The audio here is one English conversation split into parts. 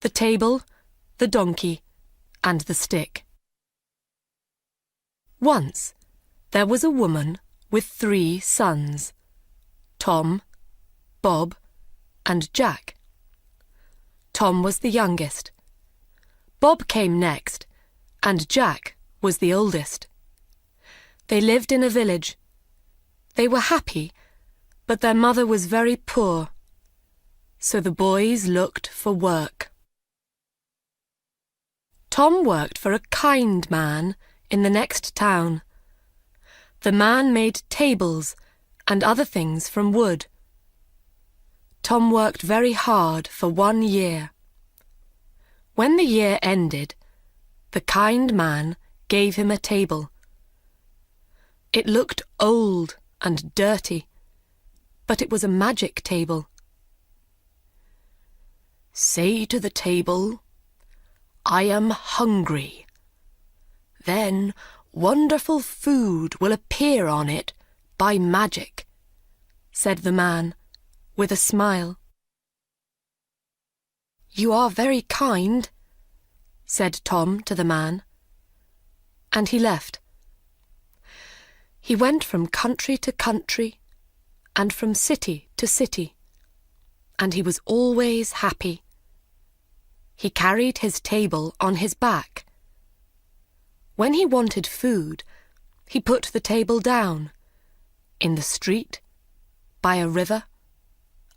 the table, the donkey, and the stick. Once there was a woman with 3 sons, Tom, Bob, and Jack. Tom was the youngest. Bob came next, and Jack was the oldest. They lived in a village. They were happy, but their mother was very poor, so the boys looked for work. Tom worked for a kind man in the next town. The man made tables and other things from wood. Tom worked very hard for 1 year. When the year ended, the kind man gave him a table. It looked old and dirty, but it was a magic table. "Say to the table, 'I am hungry.' Then wonderful food will appear on it by magic," said the man, with a smile. "You are very kind," said Tom to the man, and he left. He went from country to country and from city to city, and he was always happy. He carried his table on his back. When he wanted food, he put the table down, in the street, by a river,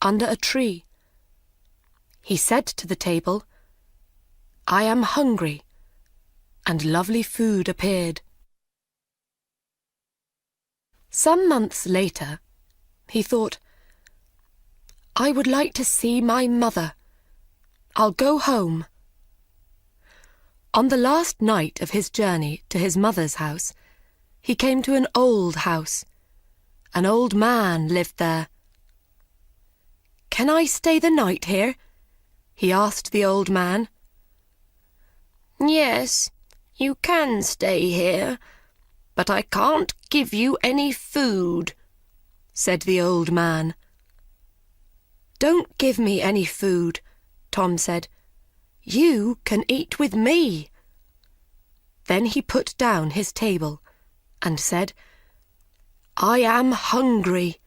under a tree. He said to the table, "I am hungry," and lovely food appeared. Some months later, he thought, "I would like to see my mother. I'll go home." On the last night of his journey to his mother's house, he came to an old house. An old man lived there. "Can I stay the night here?" he asked the old man. "Yes, you can stay here, but I can't give you any food," said the old man. "Don't give me any food," Tom said. "You can eat with me." Then he put down his table and said, "I am hungry."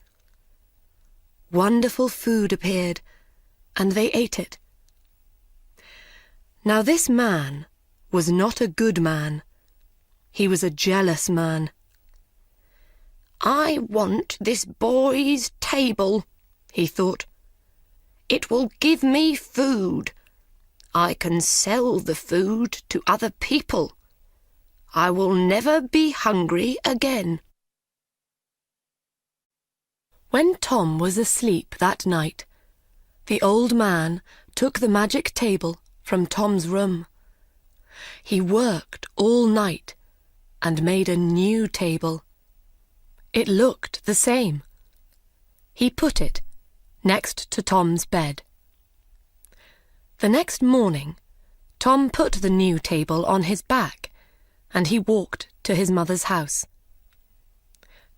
Wonderful food appeared, and they ate it. Now this man was not a good man. He was a jealous man. "I want this boy's table," he thought. "It will give me food. I can sell the food to other people. I will never be hungry again." When Tom was asleep that night, the old man took the magic table from Tom's room. He worked all night and made a new table. It looked the same. He put it next to Tom's bed. The next morning, Tom put the new table on his back, and he walked to his mother's house.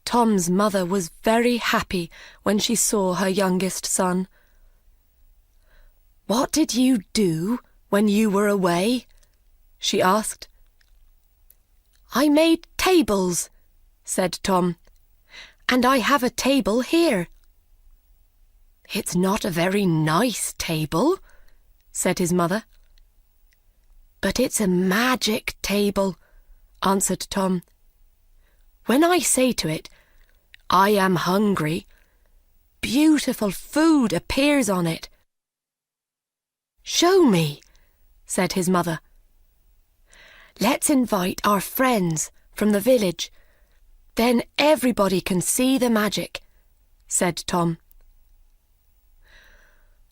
Tom's mother was very happy when she saw her youngest son. "What did you do when you were away?" she asked. "I made tables," said Tom, "and I have a table here." "It's not a very nice table," said his mother. "But it's a magic table," answered Tom. "When I say to it, 'I am hungry,' beautiful food appears on it." "Show me," said his mother. "Let's invite our friends from the village. Then everybody can see the magic," said Tom.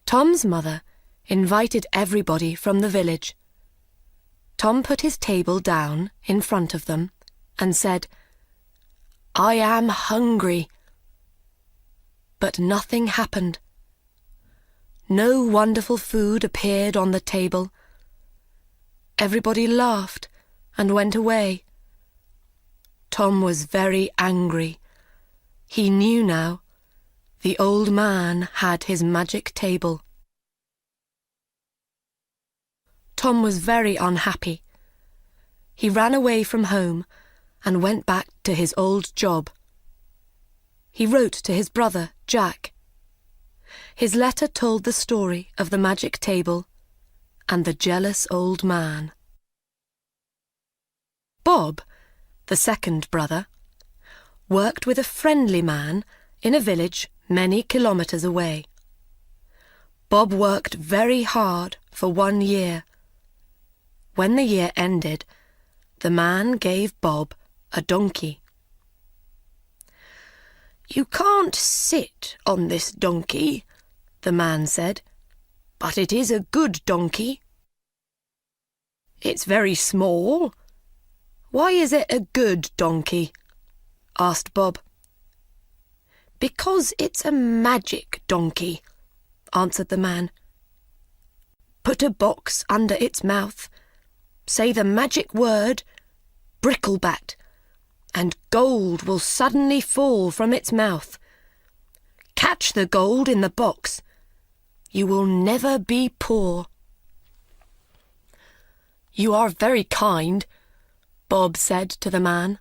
Tom's mother invited everybody from the village. Tom put his table down in front of them and said, "I am hungry." But nothing happened. No wonderful food appeared on the table. Everybody laughed and went away. Tom was very angry. He knew now. The old man had his magic table. Tom was very unhappy. He ran away from home and went back to his old job. He wrote to his brother, Jack. His letter told the story of the magic table and the jealous old man. Bob, the second brother, worked with a friendly man in a village many kilometres away. Bob worked very hard for 1 year. When the year ended, the man gave Bob a donkey. "You can't sit on this donkey," the man said, "but it is a good donkey." "It's very small. Why is it a good donkey?" asked Bob. "Because it's a magic donkey," answered the man. "Put a box under its mouth, say the magic word, bricklebat, and gold will suddenly fall from its mouth. Catch the gold in the box. You will never be poor." "You are very kind," Bob said to the man.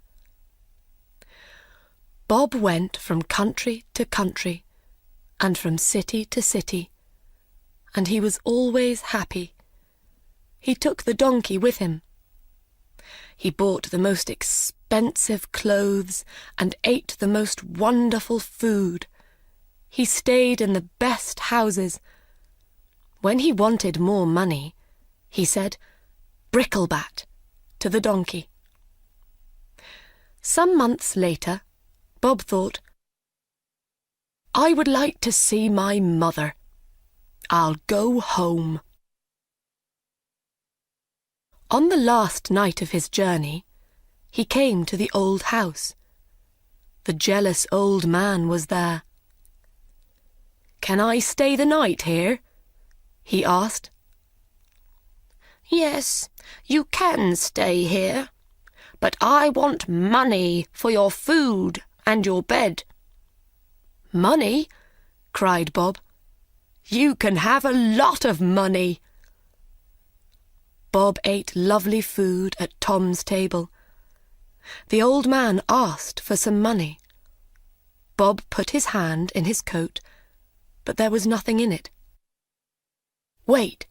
Bob went from country to country and from city to city, and he was always happy. He took the donkey with him. He bought the most expensive clothes and ate the most wonderful food. He stayed in the best houses. When he wanted more money, he said, "Bricklebat," to the donkey. Some months later, Bob thought, "I would like to see my mother. I'll go home." On the last night of his journey, he came to the old house. The jealous old man was there. "Can I stay the night here?" he asked. "Yes, you can stay here, but I want money for your food and your bed." "Money?" cried Bob. "You can have a lot of money." Bob ate lovely food at Tom's table. The old man asked for some money. Bob put his hand in his coat, but there was nothing in it. "Wait,"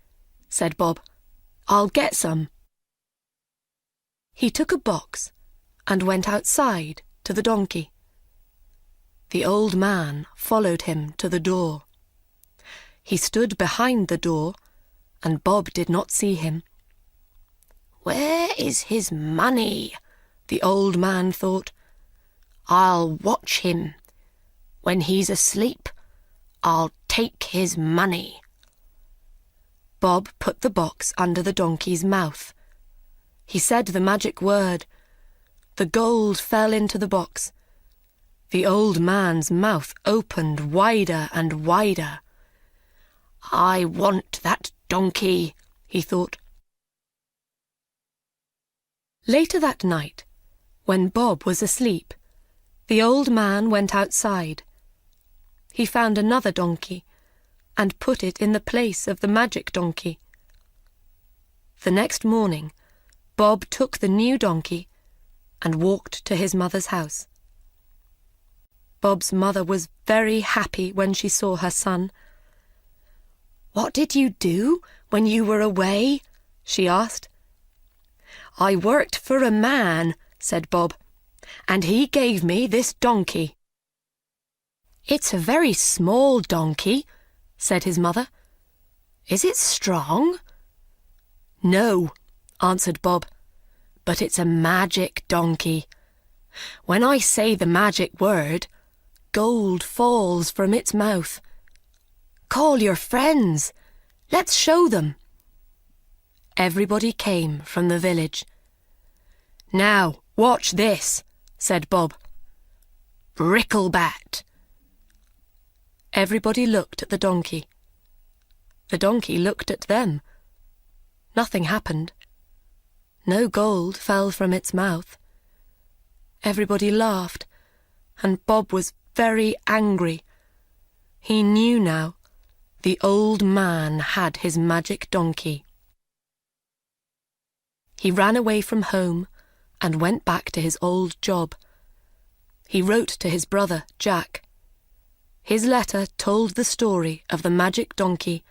said Bob. "I'll get some." He took a box and went outside to the donkey. The old man followed him to the door. He stood behind the door, and Bob did not see him. "Where is his money?" the old man thought. "I'll watch him. When he's asleep, I'll take his money." Bob put the box under the donkey's mouth. He said the magic word. The gold fell into the box. The old man's mouth opened wider and wider. "I want that donkey," he thought. Later that night, when Bob was asleep, the old man went outside. He found another donkey and put it in the place of the magic donkey. The next morning, Bob took the new donkey and walked to his mother's house. Bob's mother was very happy when she saw her son. "What did you do when you were away?" she asked. "I worked for a man," said Bob, "and he gave me this donkey." "It's a very small donkey," said his mother. "Is it strong?" "No," answered Bob, "but it's a magic donkey. When I say the magic word, gold falls from its mouth. Call your friends. Let's show them." Everybody came from the village. "Now, watch this," said Bob. "Bricklebat." Everybody looked at the donkey. The donkey looked at them. Nothing happened. No gold fell from its mouth. Everybody laughed, and Bob was very angry. He knew now the old man had his magic donkey. He ran away from home and went back to his old job. He wrote to his brother, Jack. His letter told the story of the magic donkey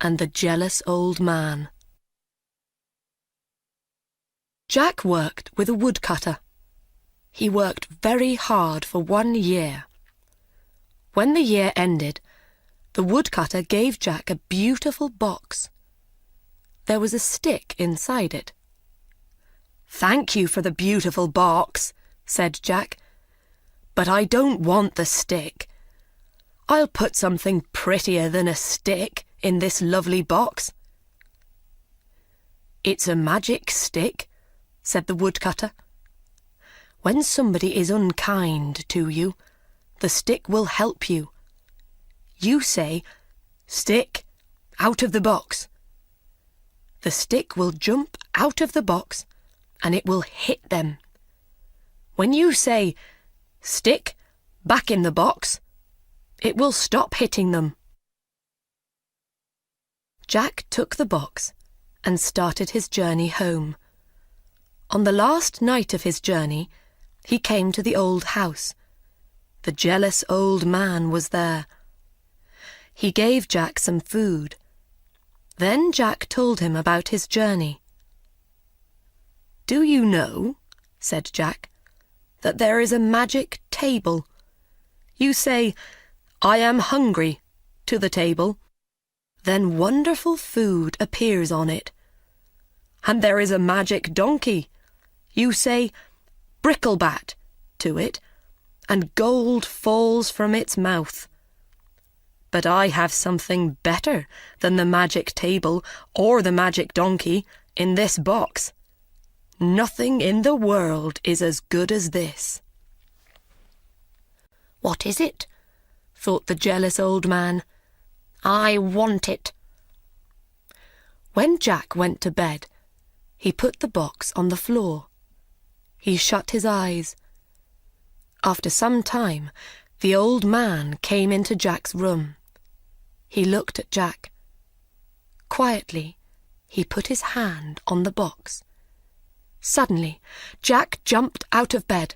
and the jealous old man. Jack worked with a woodcutter. He worked very hard for 1 year. When the year ended, the woodcutter gave Jack a beautiful box. There was a stick inside it. "Thank you for the beautiful box," said Jack, "but I don't want the stick. I'll put something prettier than a stick in this lovely box." "It's a magic stick," said the woodcutter. "When somebody is unkind to you, the stick will help you. You say, 'Stick, out of the box.' The stick will jump out of the box and it will hit them. When you say, 'Stick, back in the box,' it will stop hitting them." Jack took the box and started his journey home. On the last night of his journey, he came to the old house. The jealous old man was there. He gave Jack some food. Then Jack told him about his journey. "Do you know," said Jack, "that there is a magic table? You say, 'I am hungry,' to the table. Then wonderful food appears on it. And there is a magic donkey. You say, 'Bricklebat,' to it, and gold falls from its mouth. But I have something better than the magic table or the magic donkey in this box. Nothing in the world is as good as this." "What is it?" thought the jealous old man. "I want it." When Jack went to bed, he put the box on the floor. He shut his eyes. After some time, the old man came into Jack's room. He looked at Jack. Quietly, he put his hand on the box. Suddenly, Jack jumped out of bed.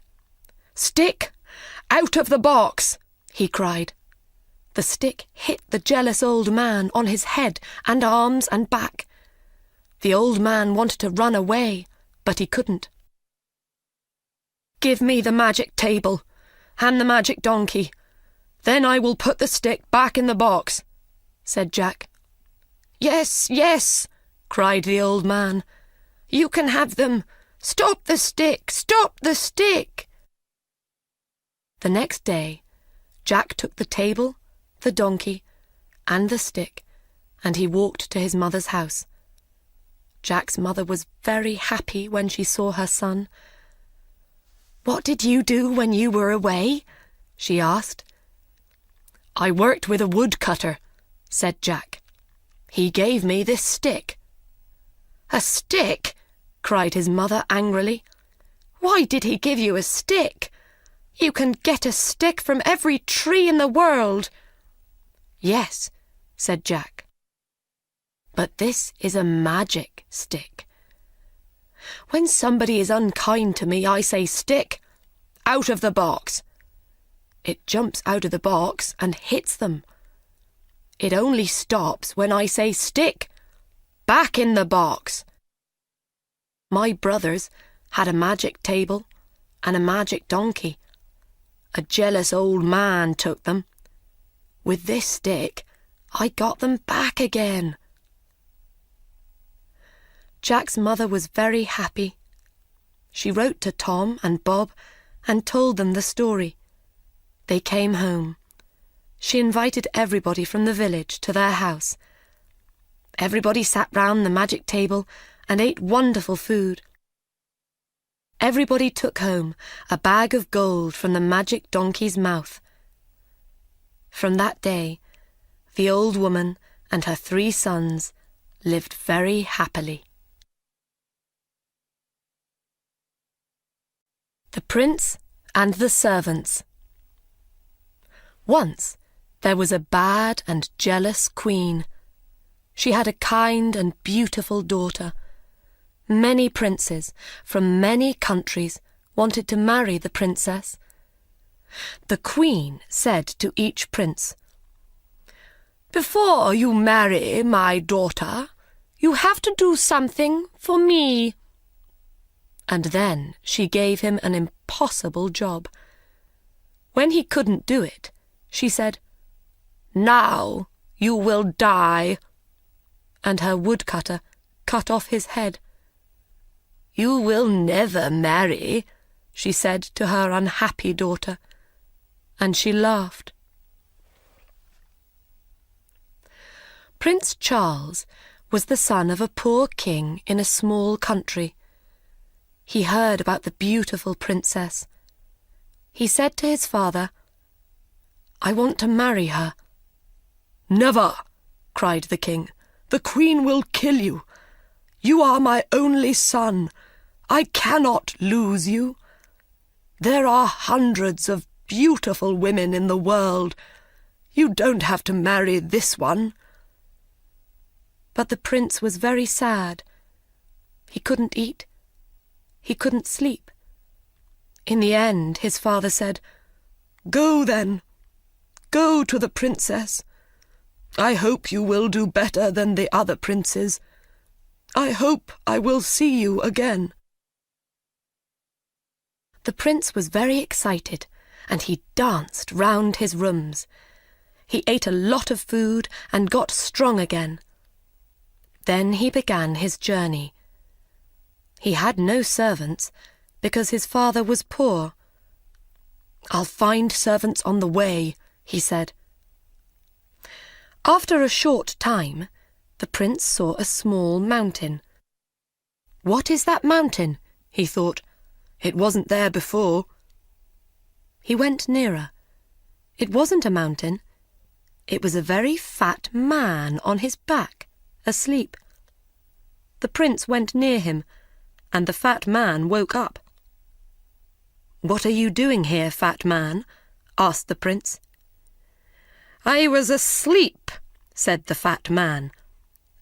"Stick, out of the box!" he cried. The stick hit the jealous old man on his head and arms and back. The old man wanted to run away, but he couldn't. "Give me the magic table and the magic donkey. Then I will put the stick back in the box," said Jack. "Yes, yes," cried the old man. "You can have them. Stop the stick! Stop the stick!" The next day, Jack took the table, the donkey, and the stick, and he walked to his mother's house. Jack's mother was very happy when she saw her son. "What did you do when you were away?" she asked. "I worked with a woodcutter," said Jack. "He gave me this stick." "A stick?" cried his mother angrily. "Why did he give you a stick? You can get a stick from every tree in the world." "Yes," said Jack. "But this is a magic stick. When somebody is unkind to me, I say, 'Stick, out of the box.' It jumps out of the box and hits them. It only stops when I say, 'Stick, back in the box.' My brothers had a magic table and a magic donkey. A jealous old man took them. With this stick, I got them back again." Jack's mother was very happy. She wrote to Tom and Bob and told them the story. They came home. She invited everybody from the village to their house. Everybody sat round the magic table and ate wonderful food. Everybody took home a bag of gold from the magic donkey's mouth. From that day, the old woman and her 3 sons lived very happily. The Prince and the Servants. Once there was a bad and jealous queen. She had a kind and beautiful daughter. Many princes from many countries wanted to marry the princess. The queen said to each prince, "Before you marry my daughter, you have to do something for me." And then she gave him an impossible job. When he couldn't do it, she said, "Now you will die." And her woodcutter cut off his head. "You will never marry," she said to her unhappy daughter, and she laughed. Prince Charles was the son of a poor king in a small country. He heard about the beautiful princess. He said to his father, "I want to marry her." "Never!" cried the king. "The queen will kill you. You are my only son. I cannot lose you. There are hundreds of beautiful women in the world. You don't have to marry this one." But the prince was very sad. He couldn't eat. He couldn't sleep. In the end, his father said, "Go then. Go to the princess. I hope you will do better than the other princes. I hope I will see you again." The prince was very excited, and he danced round his rooms. He ate a lot of food and got strong again. Then he began his journey. He had no servants, because his father was poor. "I'll find servants on the way," he said. After a short time, the prince saw a small mountain. "What is that mountain?" he thought. "It wasn't there before." He went nearer. It wasn't a mountain. It was a very fat man on his back, asleep. The prince went near him, and the fat man woke up. "What are you doing here, fat man?" asked the prince. "I was asleep," said the fat man,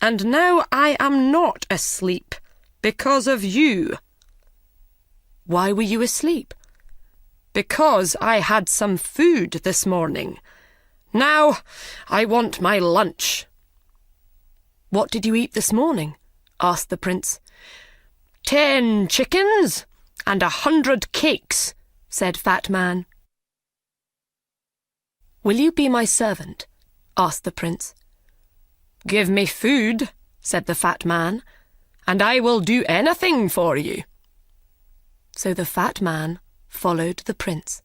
"and now I am not asleep because of you." "Why were you asleep?" "Because I had some food this morning. Now I want my lunch." "What did you eat this morning?" asked the prince. 10 chickens and 100 cakes, said Fat Man. "Will you be my servant?" asked the prince. "Give me food," said the Fat Man, "and I will do anything for you." So the Fat Man followed the prince.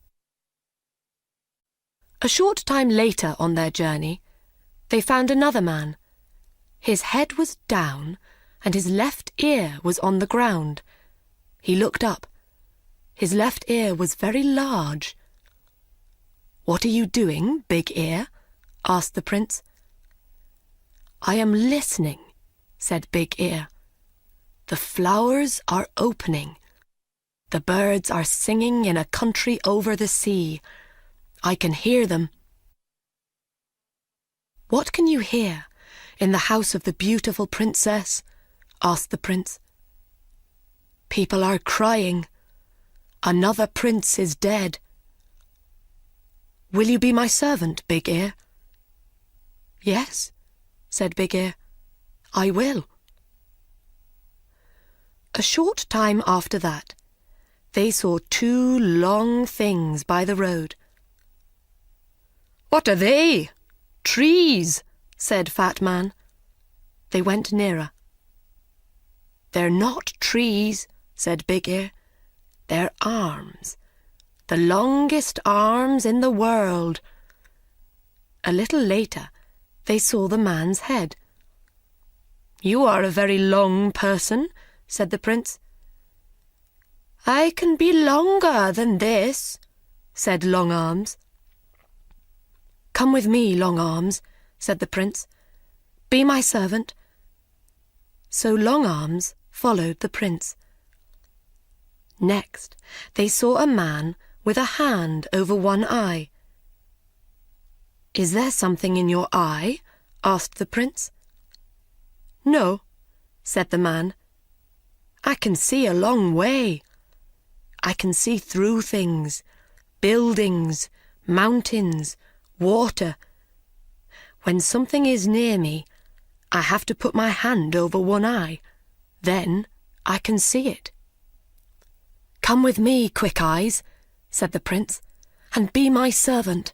A short time later on their journey, they found another man. His head was down, and his left ear was on the ground. He looked up. His left ear was very large. "What are you doing, Big Ear?" asked the prince. "I am listening," said Big Ear. "The flowers are opening. The birds are singing in a country over the sea. I can hear them." "What can you hear in the house of the beautiful princess?" asked the prince. "People are crying. Another prince is dead." "Will you be my servant, Big Ear?" "Yes," said Big Ear, "I will." A short time after that, they saw 2 long things by the road. "What are they?" "Trees," said Fat Man. They went nearer. "They're not trees," said Big Ear. "They're arms, the longest arms in the world." A little later, they saw the man's head. "You are a very long person," said the prince. "I can be longer than this," said Long Arms. "Come with me, Long Arms," said the prince. "Be my servant." So Long Arms followed the prince. Next, they saw a man with a hand over one eye. "Is there something in your eye?" asked the prince. "No," said the man. I can see a long way. I can see through things, buildings, mountains, water. When something is near me, I have to put my hand over one eye. Then I can see it. Come with me, Quick Eyes, said the prince, and be my servant.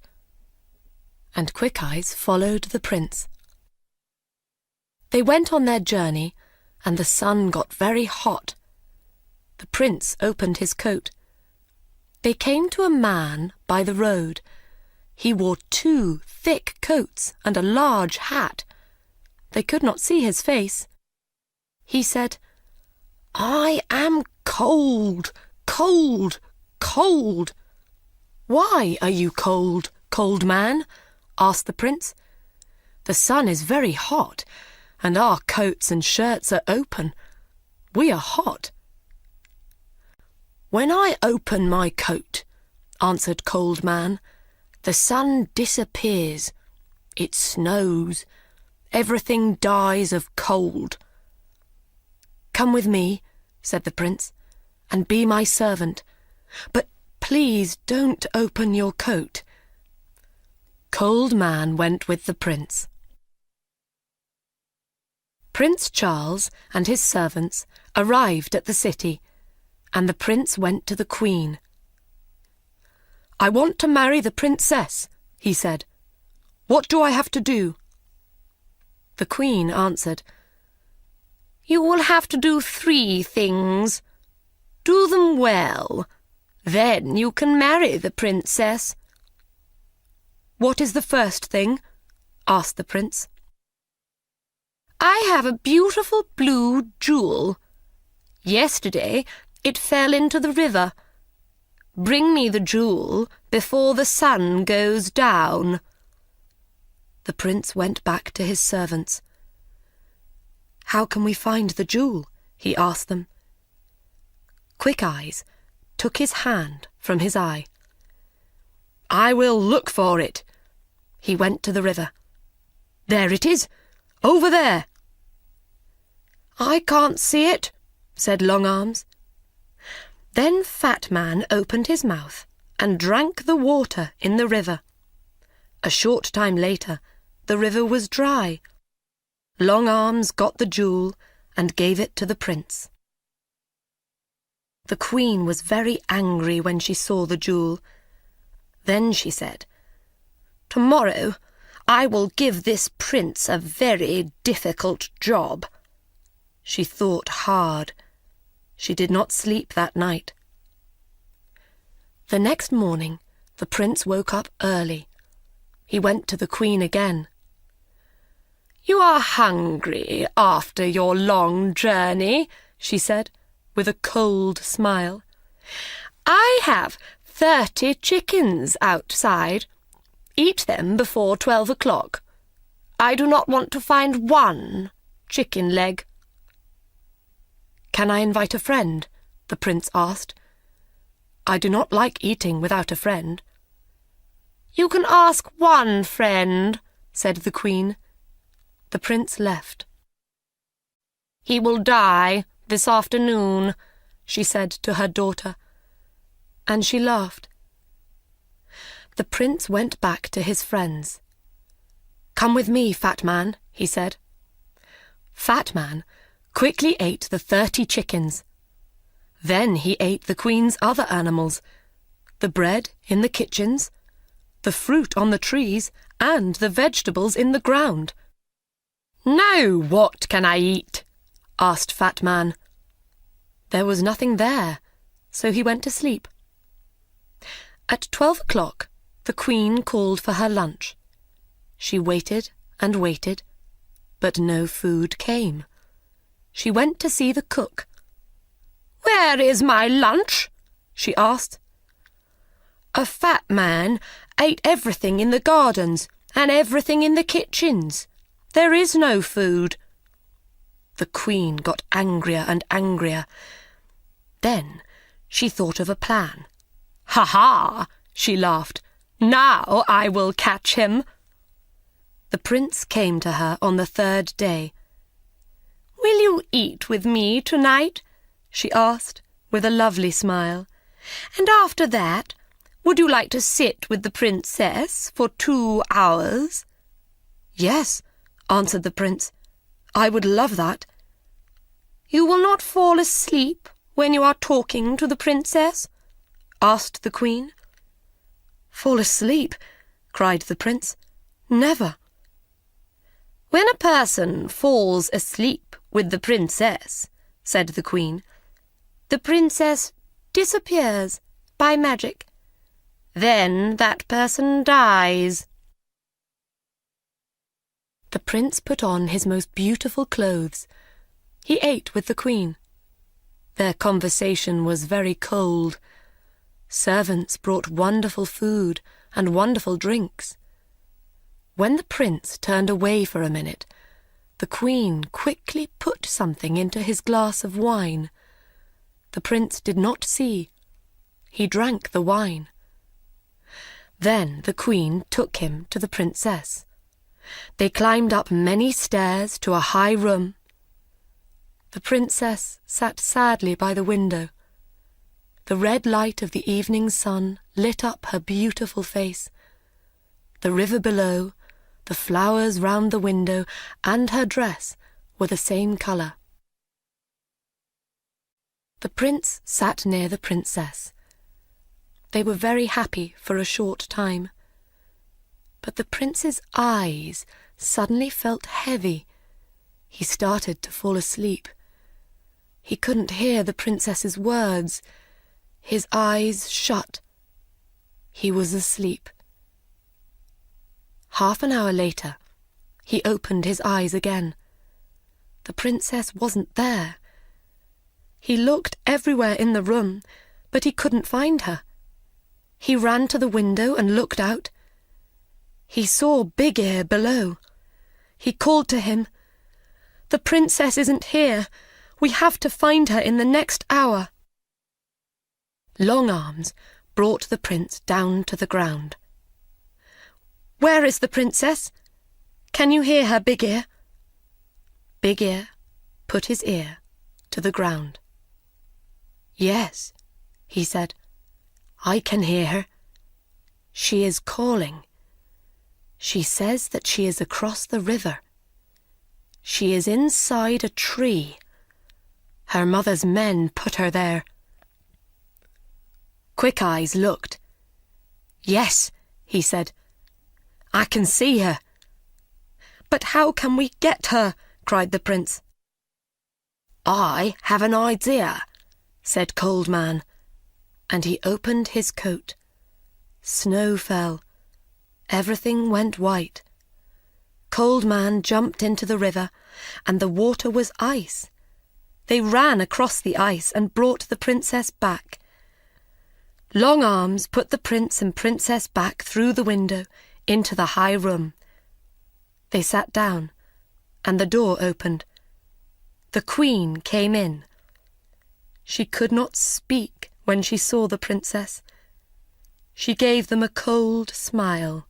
And Quick Eyes followed the prince. They went on their journey, and the sun got very hot. The prince opened his coat. They came to a man by the road. He wore 2 thick coats and a large hat. They could not see his face. He said, "I am cold, cold, cold." "Why are you cold, cold man?" asked the prince. "The sun is very hot, and our coats and shirts are open. We are hot." "When I open my coat," answered Cold Man, "the sun disappears. It snows. Everything dies of cold." "Come with me," said the prince, "and be my servant. But please don't open your coat." Cold Man went with the prince. Prince Charles and his servants arrived at the city, and the prince went to the queen. "I want to marry the princess," he said. "What do I have to do?" The queen answered, "You will have to do 3 things. Do them well. Then you can marry the princess." "What is the first thing?" asked the prince. "I have a beautiful blue jewel. Yesterday it fell into the river. Bring me the jewel before the sun goes down." The prince went back to his servants. "How can we find the jewel?" he asked them. Quick Eyes took his hand from his eye. "I will look for it." He went to the river. "There it is, over there." "I can't see it," said Long Arms. Then Fat Man opened his mouth and drank the water in the river. A short time later, the river was dry. Long Arms got the jewel and gave it to the prince. The queen was very angry when she saw the jewel. Then she said, "Tomorrow I will give this prince a very difficult job." She thought hard. She did not sleep that night. The next morning, the prince woke up early. He went to the queen again. "You are hungry after your long journey," she said, with a cold smile. "I have 30 chickens outside. Eat them before 12 o'clock. I do not want to find 1 chicken leg." "Can I invite a friend?" the prince asked. "I do not like eating without a friend." "You can ask 1 friend," said the queen. The prince left. "He will die this afternoon," she said to her daughter, and she laughed. The prince went back to his friends. "Come with me, Fat Man," he said. Fat Man quickly ate the 30 chickens. Then he ate the queen's other animals, the bread in the kitchens, the fruit on the trees, and the vegetables in the ground. "Now what can I eat?" asked Fat Man. There was nothing there, so he went to sleep. At 12 o'clock, the queen called for her lunch. She waited and waited, but no food came. She went to see the cook. "Where is my lunch?" she asked. "A fat man ate everything in the gardens and everything in the kitchens. There is no food." The queen got angrier and angrier. Then she thought of a plan. "Ha ha!" she laughed. "Now I will catch him." The prince came to her on the 3rd day. "Will you eat with me tonight?" she asked, with a lovely smile. "And after that, would you like to sit with the princess for 2 hours?" "Yes," answered the prince. "I would love that." "You will not fall asleep when you are talking to the princess?" asked the queen. "Fall asleep?" cried the prince. "Never." "When a person falls asleep with the princess," said the queen, "the princess disappears by magic. Then that person dies." The prince put on his most beautiful clothes. He ate with the queen. Their conversation was very cold. Servants brought wonderful food and wonderful drinks. When the prince turned away for a minute, the queen quickly put something into his glass of wine. The prince did not see. He drank the wine. Then the queen took him to the princess. They climbed up many stairs to a high room. The princess sat sadly by the window. The red light of the evening sun lit up her beautiful face. The river below, the flowers round the window, and her dress were the same colour. The prince sat near the princess. They were very happy for a short time. But the prince's eyes suddenly felt heavy. He started to fall asleep. He couldn't hear the princess's words. His eyes shut. He was asleep. Half an hour later, he opened his eyes again. The princess wasn't there. He looked everywhere in the room, but he couldn't find her. He ran to the window and looked out. He saw Big Ear below. He called to him, "The princess isn't here. We have to find her in the next hour." Long Arms brought the prince down to the ground. "Where is the princess? Can you hear her, Big Ear?" Big Ear put his ear to the ground. "Yes," he said, "I can hear her. She is calling. She says that she is across the river. She is inside a tree. Her mother's men put her there." Quick Eyes looked. "Yes," he said, "I can see her." "But how can we get her?" cried the prince. "I have an idea," said Cold Man, and he opened his coat. Snow fell. Everything went white. Cold Man jumped into the river, and the water was ice. They ran across the ice and brought the princess back. Long Arms put the prince and princess back through the window into the high room. They sat down, and the door opened. The queen came in. She could not speak when she saw the princess. She gave them a cold smile.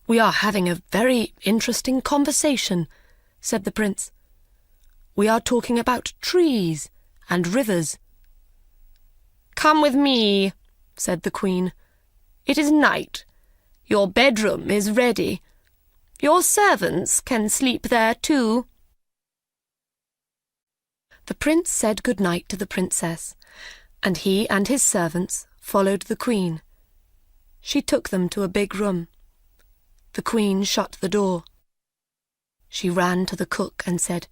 "We are having a very interesting conversation," said the prince. "We are talking about trees and rivers." "Come with me," said the queen. "It is night. Your bedroom is ready. Your servants can sleep there too." The prince said good night to the princess, and he and his servants followed the queen. She took them to a big room. The queen shut the door. She ran to the cook and said,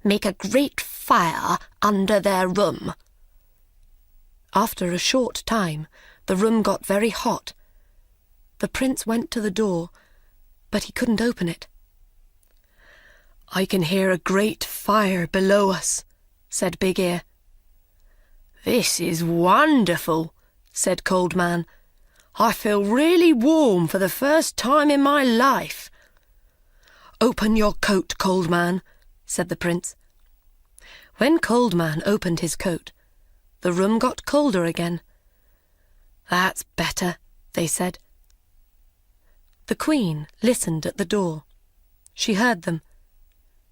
"Make a great fire under their room." After a short time, the room got very hot. The prince went to the door, but he couldn't open it. "I can hear a great fire below us," said Big Ear. "This is wonderful," said Cold Man. "I feel really warm for the first time in my life." "Open your coat, Cold Man," said the prince. When Cold Man opened his coat, the room got colder again. "That's better," they said. The queen listened at the door. She heard them.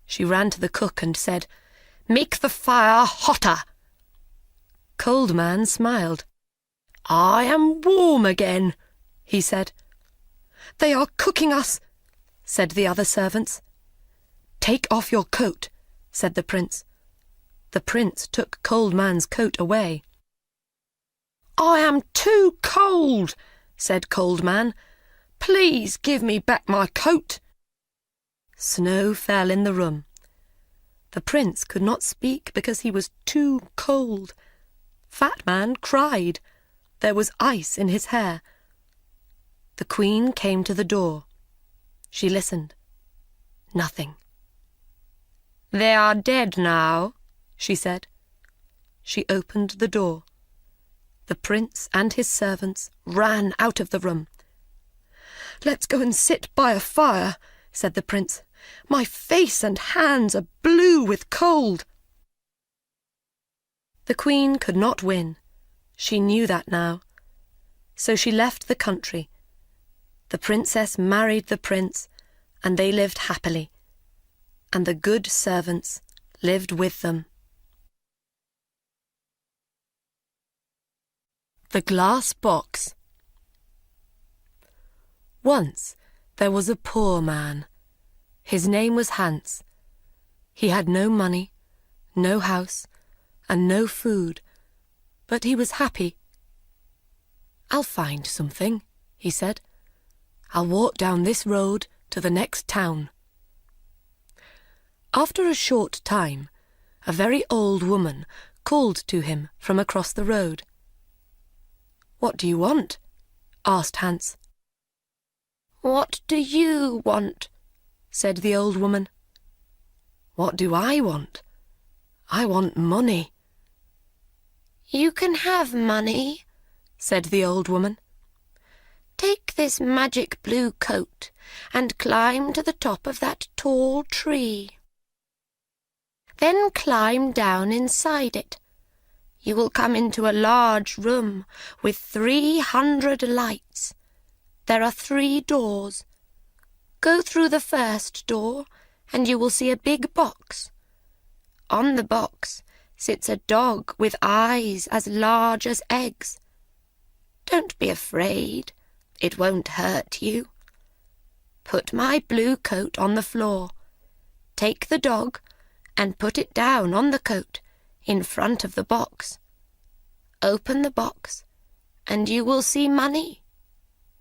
She ran to the cook and said, Make the fire hotter." Cold Man smiled. "I am warm again," he said. "They are cooking us," said the other servants. "Take off your coat," said the prince. The prince took Cold Man's coat away. "I am too cold," said Cold Man. "Please give me back my coat." Snow fell in the room. The prince could not speak because he was too cold. Fat Man cried. There was ice in his hair. The queen came to the door. She listened. Nothing. "They are dead now," she said. She opened the door. The prince and his servants ran out of the room. "Let's go and sit by a fire," said the prince. "My face and hands are blue with cold." The queen could not win. She knew that now. So she left the country. The princess married the prince, and they lived happily. And the good servants lived with them. The Glass Box. Once there was a poor man. His name was Hans. He had no money, no house, and no food, but he was happy. "I'll find something," he said. "I'll walk down this road to the next town." After a short time, a very old woman called to him from across the road. "What do you want?" asked Hans. "What do you want?" said the old woman. "What do I want? I want money." "You can have money," said the old woman. "Take this magic blue coat and climb to the top of that tall tree. Then climb down inside it. You will come into a large room with 300 lights. There are 3 doors. Go through the first door, and you will see a big box. On the box sits a dog with eyes as large as eggs. Don't be afraid. It won't hurt you. Put my blue coat on the floor. Take the dog and put it down on the coat in front of the box. Open the box, and you will see money.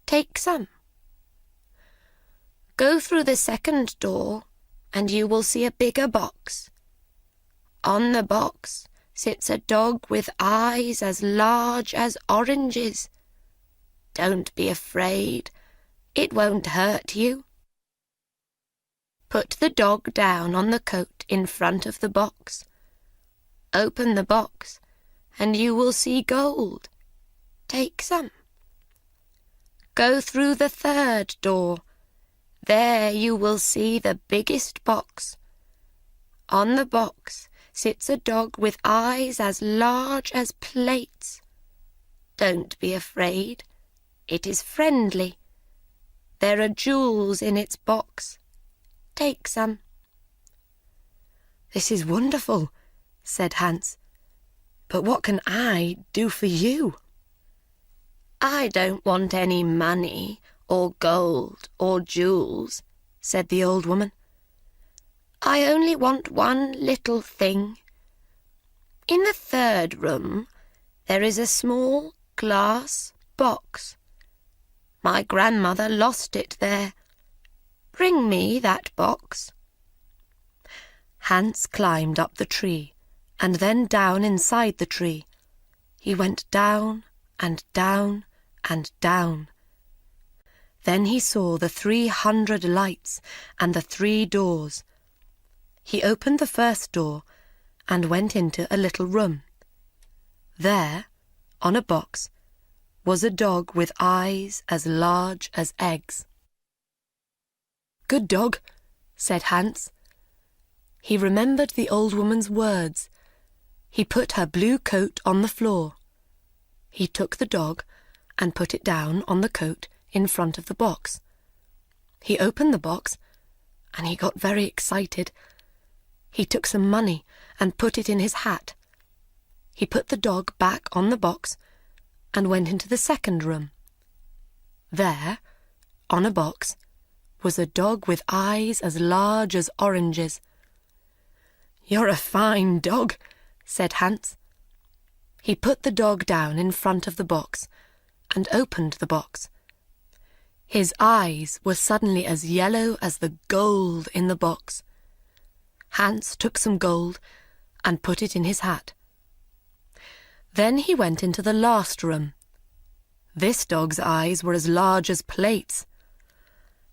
Take some. Go through the second door, and you will see a bigger box. On the box sits a dog with eyes as large as oranges. Don't be afraid. It won't hurt you. Put the dog down on the coat in front of the box. Open the box, and you will see gold. Take some. Go through the third door. There you will see the biggest box. On the box sits a dog with eyes as large as plates. Don't be afraid. It is friendly. There are jewels in its box. Take some. "This is wonderful," said Hans. "But what can I do for you?" "I don't want any money or gold or jewels," said the old woman. "I only want one little thing. In the third room there is a small glass box. My grandmother lost it there. Bring me that box." Hans climbed up the tree and then down inside the tree. He went down and down and down. Then he saw the 300 lights and the 3 doors. He opened the first door and went into a little room. There, on a box, was a dog with eyes as large as eggs. "Good dog," said Hans. He remembered the old woman's words. He put her blue coat on the floor. He took the dog and put it down on the coat in front of the box. He opened the box, and he got very excited. He took some money and put it in his hat. He put the dog back on the box and went into the second room. There, on a box, was a dog with eyes as large as oranges. "You're a fine dog," said Hans. He put the dog down in front of the box and opened the box. His eyes were suddenly as yellow as the gold in the box. Hans took some gold and put it in his hat. Then he went into the last room. This dog's eyes were as large as plates.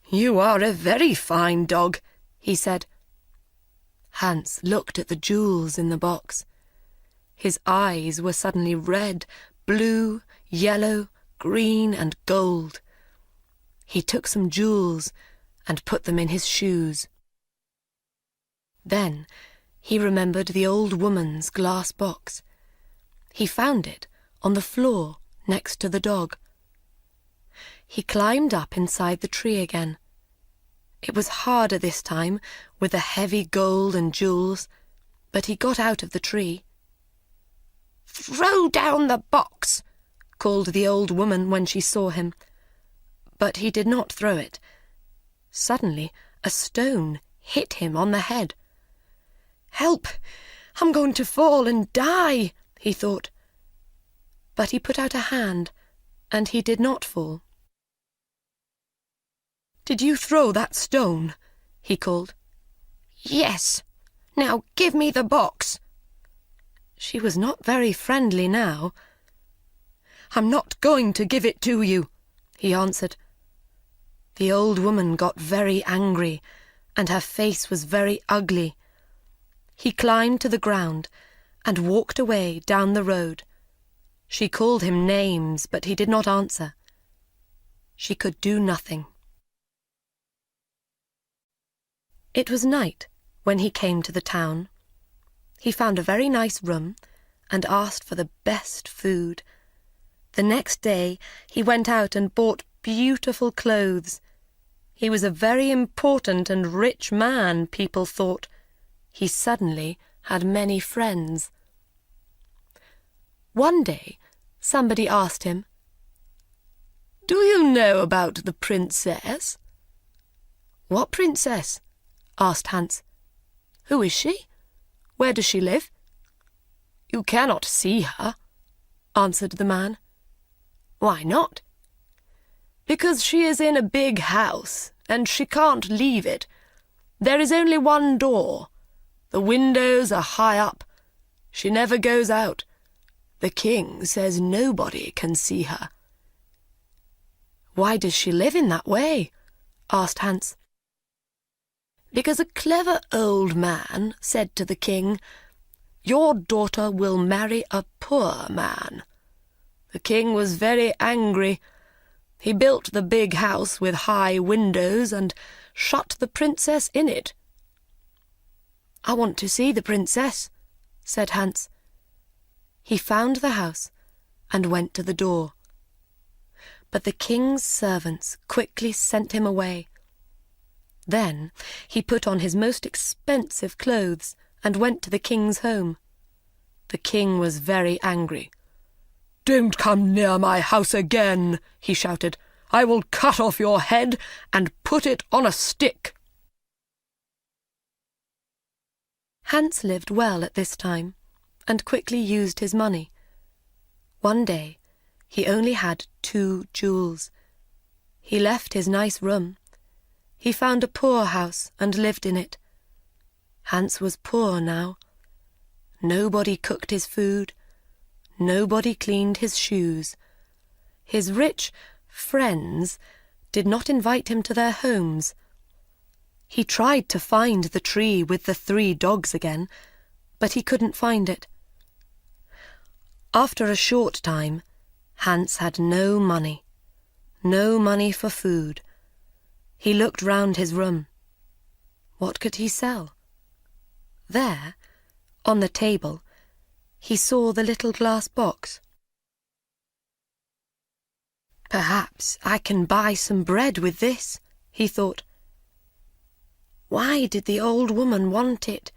"You are a very fine dog," he said. Hans looked at the jewels in the box. His eyes were suddenly red, blue, yellow, green, and gold. He took some jewels and put them in his shoes. Then he remembered the old woman's glass box. He found it on the floor next to the dog. He climbed up inside the tree again. It was harder this time with the heavy gold and jewels, but he got out of the tree. "Throw down the box," called the old woman when she saw him. But he did not throw it. Suddenly a stone hit him on the head. "Help! I'm going to fall and die," he thought. But he put out a hand, and he did not fall. "Did you throw that stone?" he called. "Yes. Now give me the box." She was not very friendly now. "I'm not going to give it to you," he answered. The old woman got very angry, and her face was very ugly. He climbed to the ground and walked away down the road. She called him names, but he did not answer. She could do nothing. It was night when he came to the town. He found a very nice room and asked for the best food. The next day he went out and bought beautiful clothes. He was a very important and rich man, people thought. He suddenly had many friends. One day somebody asked him, "Do you know about the princess?" "What princess?" asked Hans. "Who is she? Where does she live?" "You cannot see her," answered the man. "Why not?" "Because she is in a big house, and she can't leave it. There is only one door. The windows are high up. She never goes out. The king says nobody can see her." "Why does she live in that way?" asked Hans. "Because a clever old man said to the king, 'Your daughter will marry a poor man.' The king was very angry. He built the big house with high windows and shut the princess in it." "I want to see the princess," said Hans. He found the house and went to the door. But the king's servants quickly sent him away. Then he put on his most expensive clothes and went to the king's home. The king was very angry. "Don't come near my house again," he shouted. "I will cut off your head and put it on a stick." Hans lived well at this time and quickly used his money. One day he only had 2 jewels. He left his nice room. He found a poor house and lived in it. Hans was poor now. Nobody cooked his food. Nobody cleaned his shoes. His rich friends did not invite him to their homes. He tried to find the tree with the 3 dogs again, but he couldn't find it. After a short time, Hans had no money for food. He looked round his room. What could he sell? There, on the table, he saw the little glass box. "Perhaps I can buy some bread with this," he thought. Why did the old woman want it?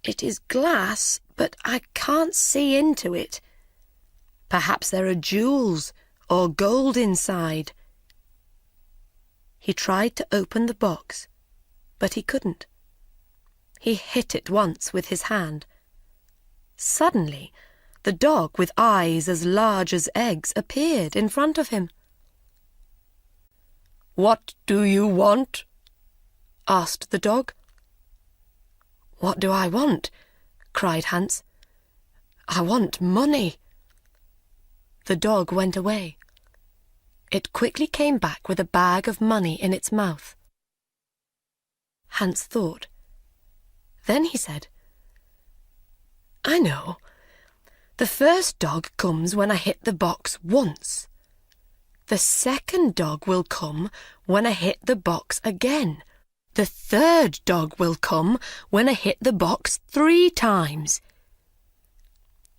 It is glass, but I can't see into it. Perhaps there are jewels or gold inside. He tried to open the box, but he couldn't. He hit it once with his hand. Suddenly, the dog with eyes as large as eggs appeared in front of him. "What do you want?" asked the dog. "What do I want?" cried Hans. "I want money." The dog went away. It quickly came back with a bag of money in its mouth. Hans thought. Then he said, "I know. The first dog comes when I hit the box once. The second dog will come when I hit the box again. The third dog will come when I hit the box 3 times.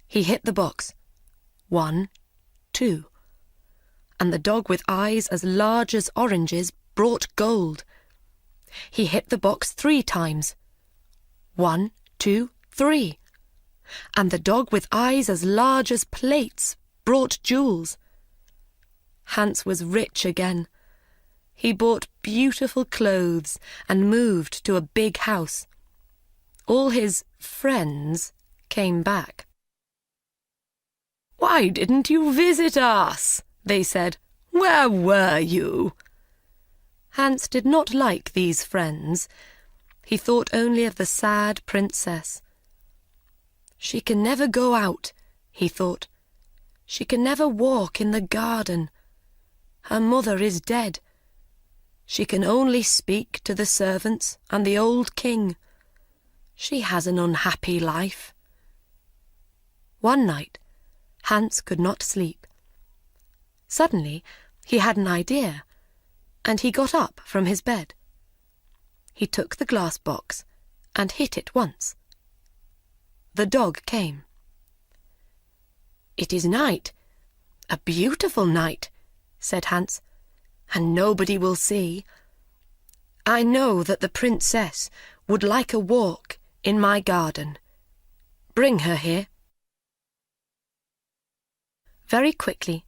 He hit the box. 1, 2. And the dog with eyes as large as oranges brought gold. He hit the box 3 times. 1, 2, 3. And the dog with eyes as large as plates brought jewels. Hans was rich again. He bought beautiful clothes and moved to a big house. All his friends came back. "Why didn't you visit us?" they said. "Where were you?" Hans did not like these friends. He thought only of the sad princess. "She can never go out," he thought. "She can never walk in the garden. Her mother is dead. She can only speak to the servants and the old king. She has an unhappy life." One night, Hans could not sleep. Suddenly, he had an idea, and he got up from his bed. He took the glass box and hit it once. The dog came. "It is night, a beautiful night," said Hans, "and nobody will see. I know that the princess would like a walk in my garden. Bring her here." Very quickly,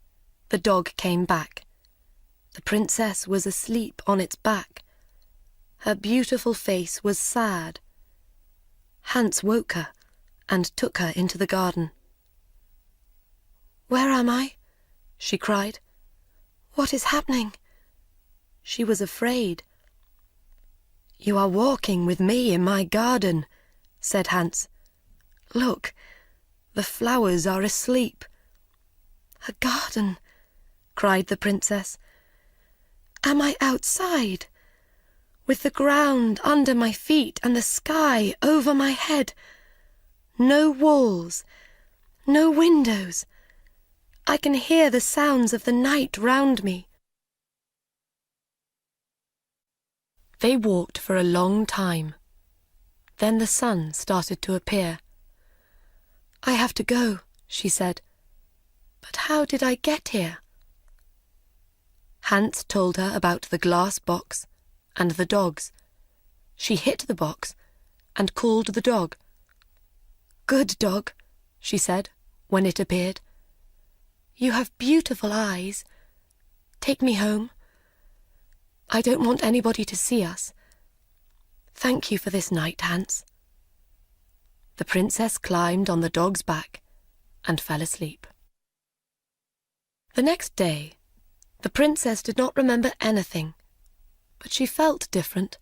the dog came back. The princess was asleep on its back. Her beautiful face was sad. Hans woke her and took her into the garden. "Where am I?" she cried. "What is happening?" She was afraid. "You are walking with me in my garden," said Hans. "Look, the flowers are asleep." "A garden!" cried the princess. "Am I outside, with the ground under my feet and the sky over my head? No walls, no windows. I can hear the sounds of the night round me." They walked for a long time. Then the sun started to appear. "I have to go," she said. "But how did I get here?" Hans told her about the glass box and the dogs. She hit the box and called the dog. "Good dog," she said when it appeared. "You have beautiful eyes. Take me home. I don't want anybody to see us. Thank you for this night, Hans." The princess climbed on the dog's back and fell asleep. The next day, the princess did not remember anything, but she felt different.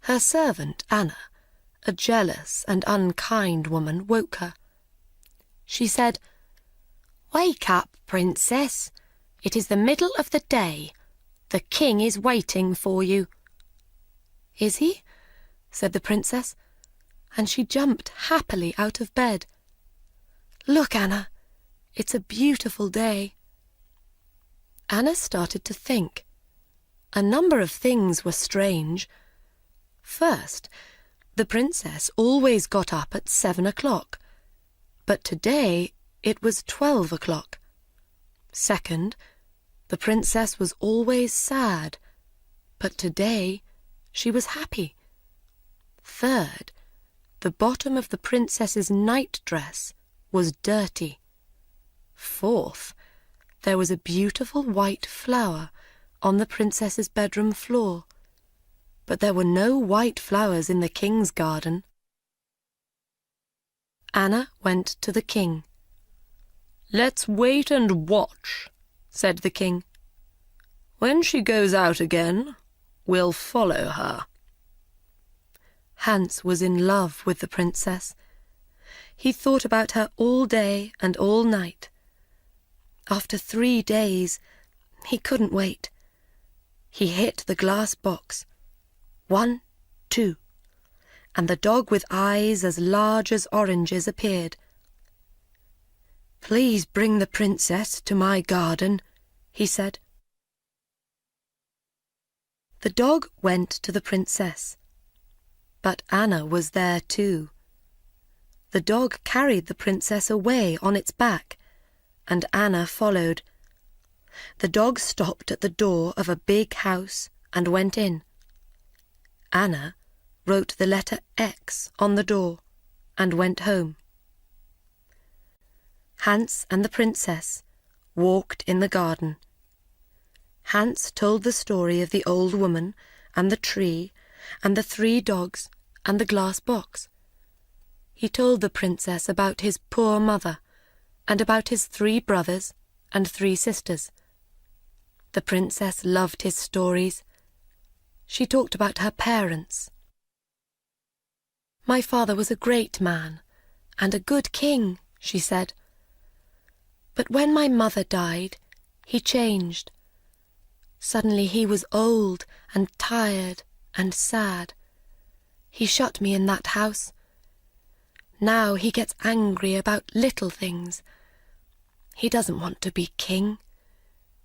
Her servant, Anna, a jealous and unkind woman, woke her. She said, "Wake up, princess. It is the middle of the day. The king is waiting for you." "Is he?" said the princess, and she jumped happily out of bed. "Look, Anna, it's a beautiful day." Anna started to think. A number of things were strange. First, the princess always got up at 7 o'clock, but today it was 12 o'clock. Second, the princess was always sad, but today she was happy. Third, the bottom of the princess's night-dress was dirty. Fourth, there was a beautiful white flower on the princess's bedroom floor, but there were no white flowers in the king's garden. Anna went to the king. "Let's wait and watch," said the king. "When she goes out again, we'll follow her." Hans was in love with the princess. He thought about her all day and all night. After 3 days, he couldn't wait. He hit the glass box. 1, 2, and the dog with eyes as large as oranges appeared. "Please bring the princess to my garden," he said. The dog went to the princess, but Anna was there too. The dog carried the princess away on its back, and Anna followed. The dog stopped at the door of a big house and went in. Anna wrote the letter X on the door and went home. Hans and the princess walked in the garden. Hans told the story of the old woman and the tree and the 3 dogs and the glass box. He told the princess about his poor mother and about his 3 brothers and 3 sisters. The princess loved his stories. She talked about her parents. "My father was a great man and a good king," she said. "But when my mother died, he changed. Suddenly he was old and tired and sad. He shut me in that house. Now he gets angry about little things. He doesn't want to be king.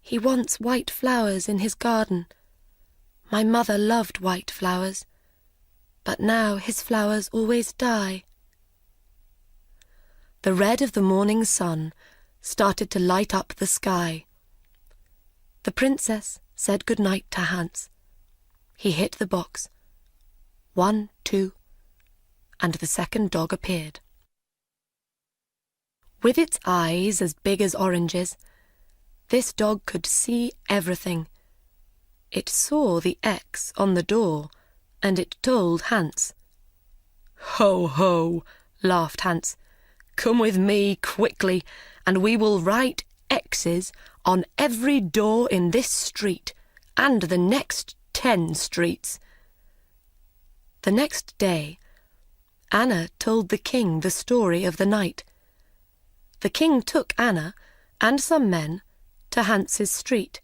He wants white flowers in his garden. My mother loved white flowers, but now his flowers always die." The red of the morning sun started to light up the sky. The princess said good night to Hans. He hit the box. 1, 2, and the second dog appeared. With its eyes as big as oranges, this dog could see everything. It saw the X on the door, and it told Hans. "Ho, ho," laughed Hans. "Come with me quickly, and we will write X's on every door in this street and the next 10 streets. The next day, Anna told the king the story of the night. The king took Anna and some men to Hans's street.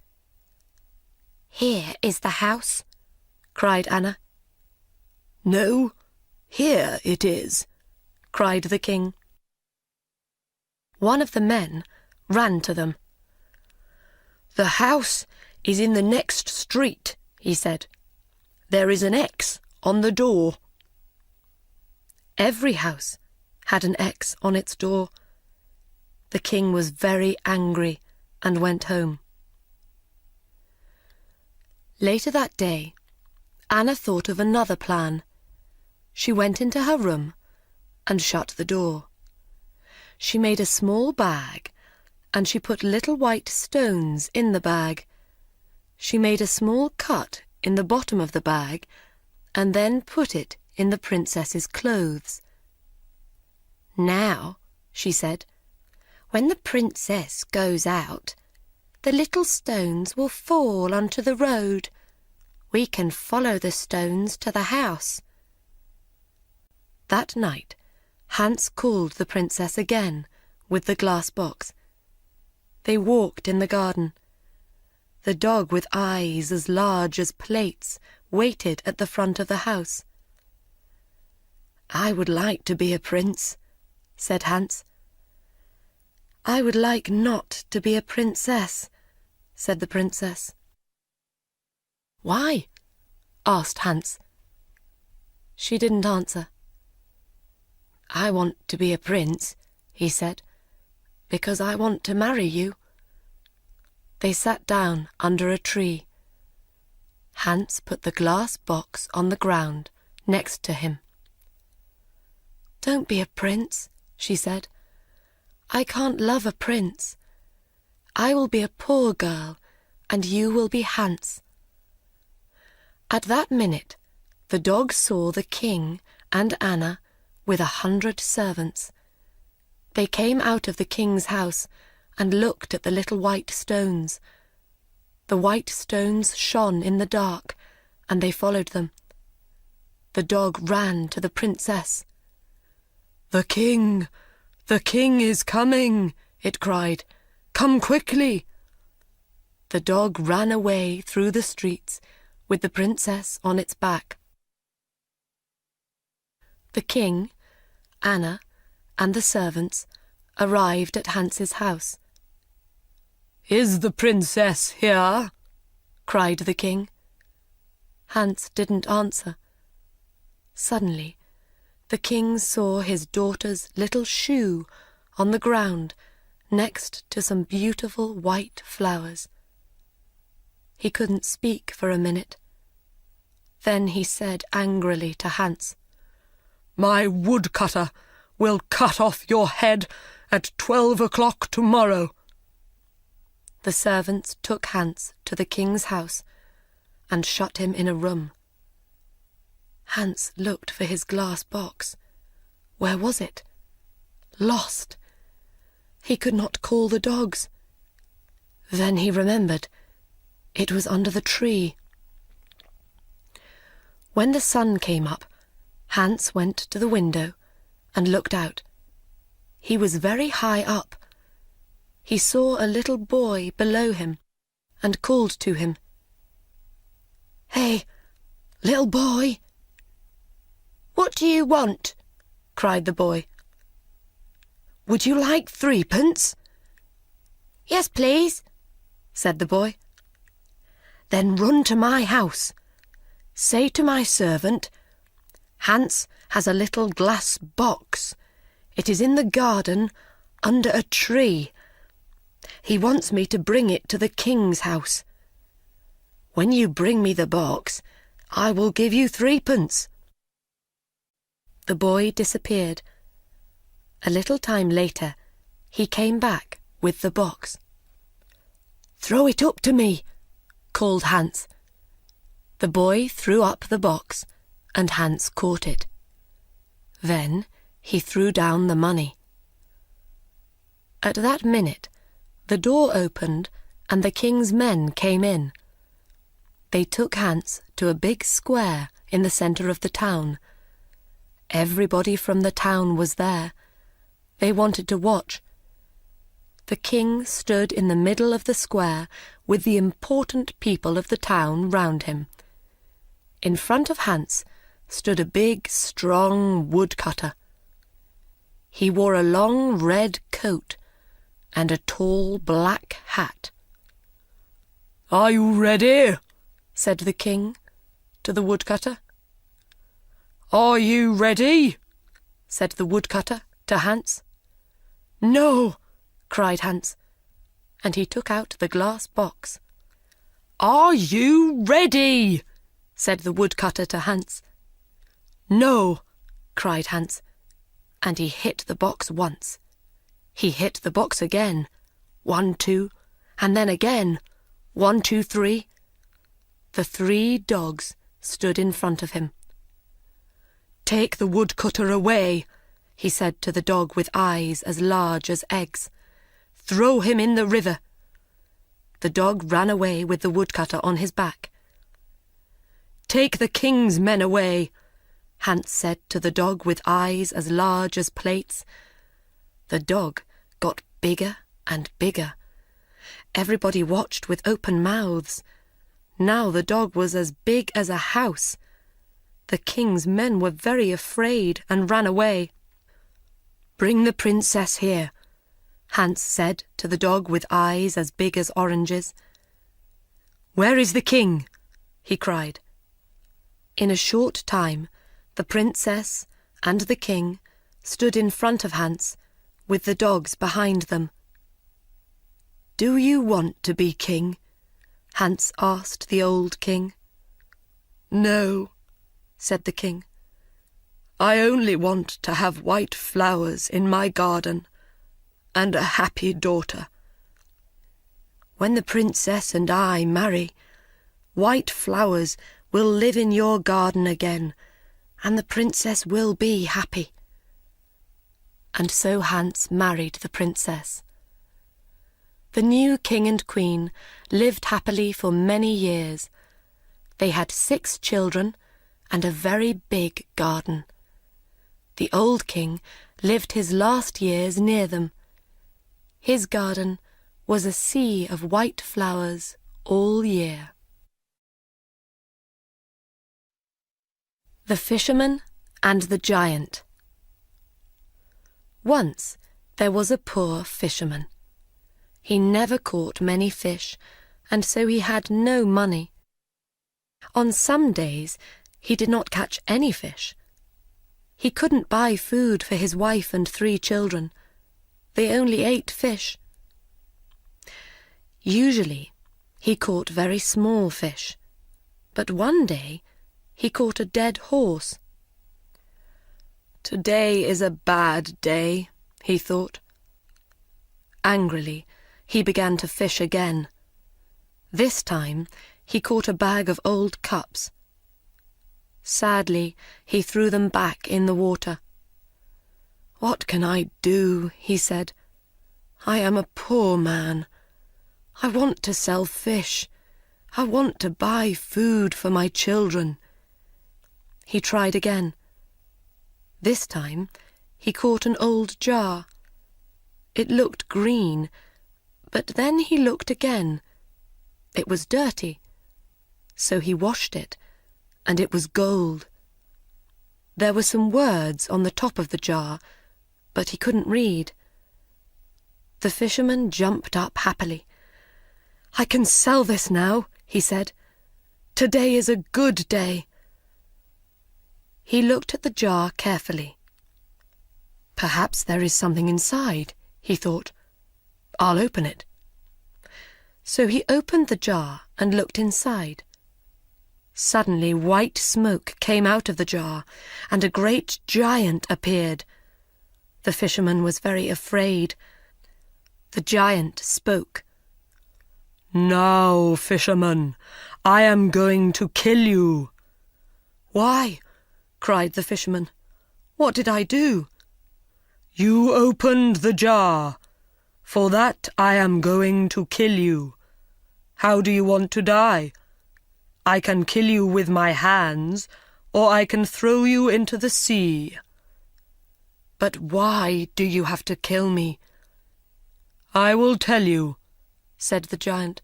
"Here is the house," cried Anna. "No, here it is," cried the king. One of the men ran to them. "The house is in the next street," he said. "There is an X on the door." Every house had an X on its door. The king was very angry and went home. Later that day, Anna thought of another plan. She went into her room and shut the door. She made a small bag, and she put little white stones in the bag. She made a small cut in the bottom of the bag, and then put it in the princess's clothes. "Now," she said, "when the princess goes out, the little stones will fall onto the road. We can follow the stones to the house." That night, Hans called the princess again with the glass box. They walked in the garden. The dog with eyes as large as plates waited at the front of the house. "I would like to be a prince," said Hans. "I would like not to be a princess," said the princess. "Why?" asked Hans. She didn't answer. "I want to be a prince," he said, "because I want to marry you." They sat down under a tree. Hans put the glass box on the ground next to him. "Don't be a prince," she said. "I can't love a prince. I will be a poor girl, and you will be Hans." At that minute, the dog saw the king and Anna with 100 servants. They came out of the king's house and looked at the little white stones. The white stones shone in the dark, and they followed them. The dog ran to the princess. The king is coming," it cried. "Come quickly." The dog ran away through the streets with the princess on its back. The king, Anna, and the servants arrived at Hans's house. "Is the princess here?" cried the king. Hans didn't answer. Suddenly, the king saw his daughter's little shoe on the ground next to some beautiful white flowers. He couldn't speak for a minute. Then he said angrily to Hans, "My woodcutter will cut off your head at 12 o'clock tomorrow." The servants took Hans to the king's house and shut him in a room. Hans looked for his glass box. Where was it? Lost. He could not call the dogs. Then he remembered. It was under the tree. When the sun came up, Hans went to the window and looked out. He was very high up. He saw a little boy below him and called to him. "Hey, little boy!" "What do you want?" cried the boy. "Would you like 3p?" "Yes, please," said the boy. "Then run to my house. Say to my servant, 'Hans has a little glass box. It is in the garden under a tree. He wants me to bring it to the king's house. When you bring me the box, I will give you 3p." The boy disappeared. A little time later, he came back with the box. "Throw it up to me," called Hans. The boy threw up the box, and Hans caught it. Then he threw down the money. At that minute, the door opened, and the king's men came in. They took Hans to a big square in the centre of the town. Everybody from the town was there. They wanted to watch. The king stood in the middle of the square with the important people of the town round him. In front of Hans stood a big, strong woodcutter. He wore a long red coat and a tall black hat. "Are you ready?" said the king to the woodcutter. "Are you ready?" said the woodcutter to Hans. "No," cried Hans, and he took out the glass box. "Are you ready?" said the woodcutter to Hans. "No," cried Hans, and he hit the box once. He hit the box again. 1, 2, and then again. 1, 2, 3. The 3 dogs stood in front of him. "Take the woodcutter away," he said to the dog with eyes as large as eggs. "Throw him in the river." The dog ran away with the woodcutter on his back. "Take the king's men away," Hans said to the dog with eyes as large as plates. The dog got bigger and bigger. Everybody watched with open mouths. Now the dog was as big as a house. The king's men were very afraid and ran away. "Bring the princess here," Hans said to the dog with eyes as big as oranges. "Where is the king?" he cried. In a short time, the princess and the king stood in front of Hans, with the dogs behind them. "Do you want to be king?" Hans asked the old king. "No," said the king. I only want to have white flowers in my garden and a happy daughter. When the princess and I marry, white flowers will live in your garden again, and the princess will be happy." And so Hans married the princess. The new king and queen lived happily for many years. They had 6 children and a very big garden. The old king lived his last years near them. His garden was a sea of white flowers all year. The Fisherman and the Giant. Once there was a poor fisherman. He never caught many fish, and so he had no money. On some days he did not catch any fish. He couldn't buy food for his wife and 3 children. They only ate fish. Usually he caught very small fish, but one day he caught a dead horse. "Today is a bad day," he thought. Angrily, he began to fish again. This time he caught a bag of old cups. Sadly, he threw them back in the water. "What can I do?" he said. "I am a poor man. I want to sell fish. I want to buy food for my children." He tried again. This time he caught an old jar. It looked green, but then he looked again. It was dirty, so he washed it, and it was gold. There were some words on the top of the jar, but he couldn't read. The fisherman jumped up happily. "I can sell this now," he said. "Today is a good day." He looked at the jar carefully. "Perhaps there is something inside," he thought. "I'll open it." So he opened the jar and looked inside. Suddenly white smoke came out of the jar, and a great giant appeared. The fisherman was very afraid. The giant spoke. "Now, fisherman, I am going to kill you." "Why?" cried the fisherman. "What did I do?" "You opened the jar. For that I am going to kill you. How do you want to die? I can kill you with my hands, or I can throw you into the sea." "But why do you have to kill me?" "I will tell you," said the giant.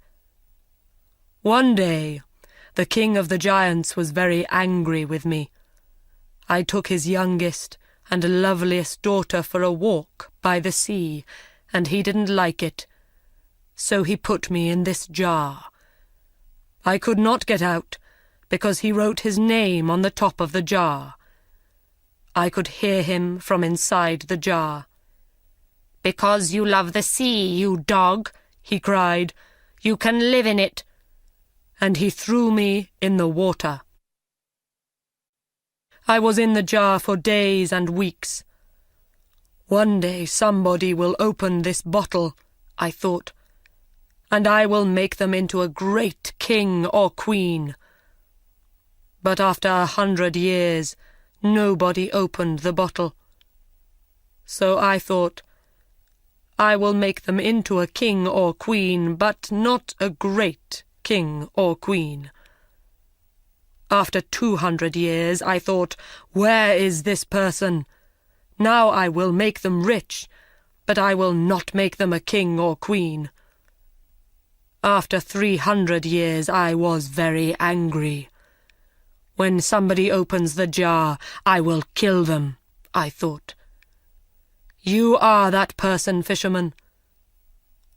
"One day the king of the giants was very angry with me. I took his youngest and loveliest daughter for a walk by the sea, and he didn't like it. So he put me in this jar. I could not get out, because he wrote his name on the top of the jar. I could hear him from inside the jar. "Because you love the sea, you dog," he cried, "you can live in it." And he threw me in the water. I was in the jar for days and weeks. One day somebody will open this bottle, I thought, and I will make them into a great king or queen. But after 100 years, nobody opened the bottle. So I thought, I will make them into a king or queen, but not a great king or queen. After 200 years, I thought, where is this person? Now I will make them rich, but I will not make them a king or queen. After 300 years, I was very angry. When somebody opens the jar, I will kill them, I thought. You are that person, fisherman.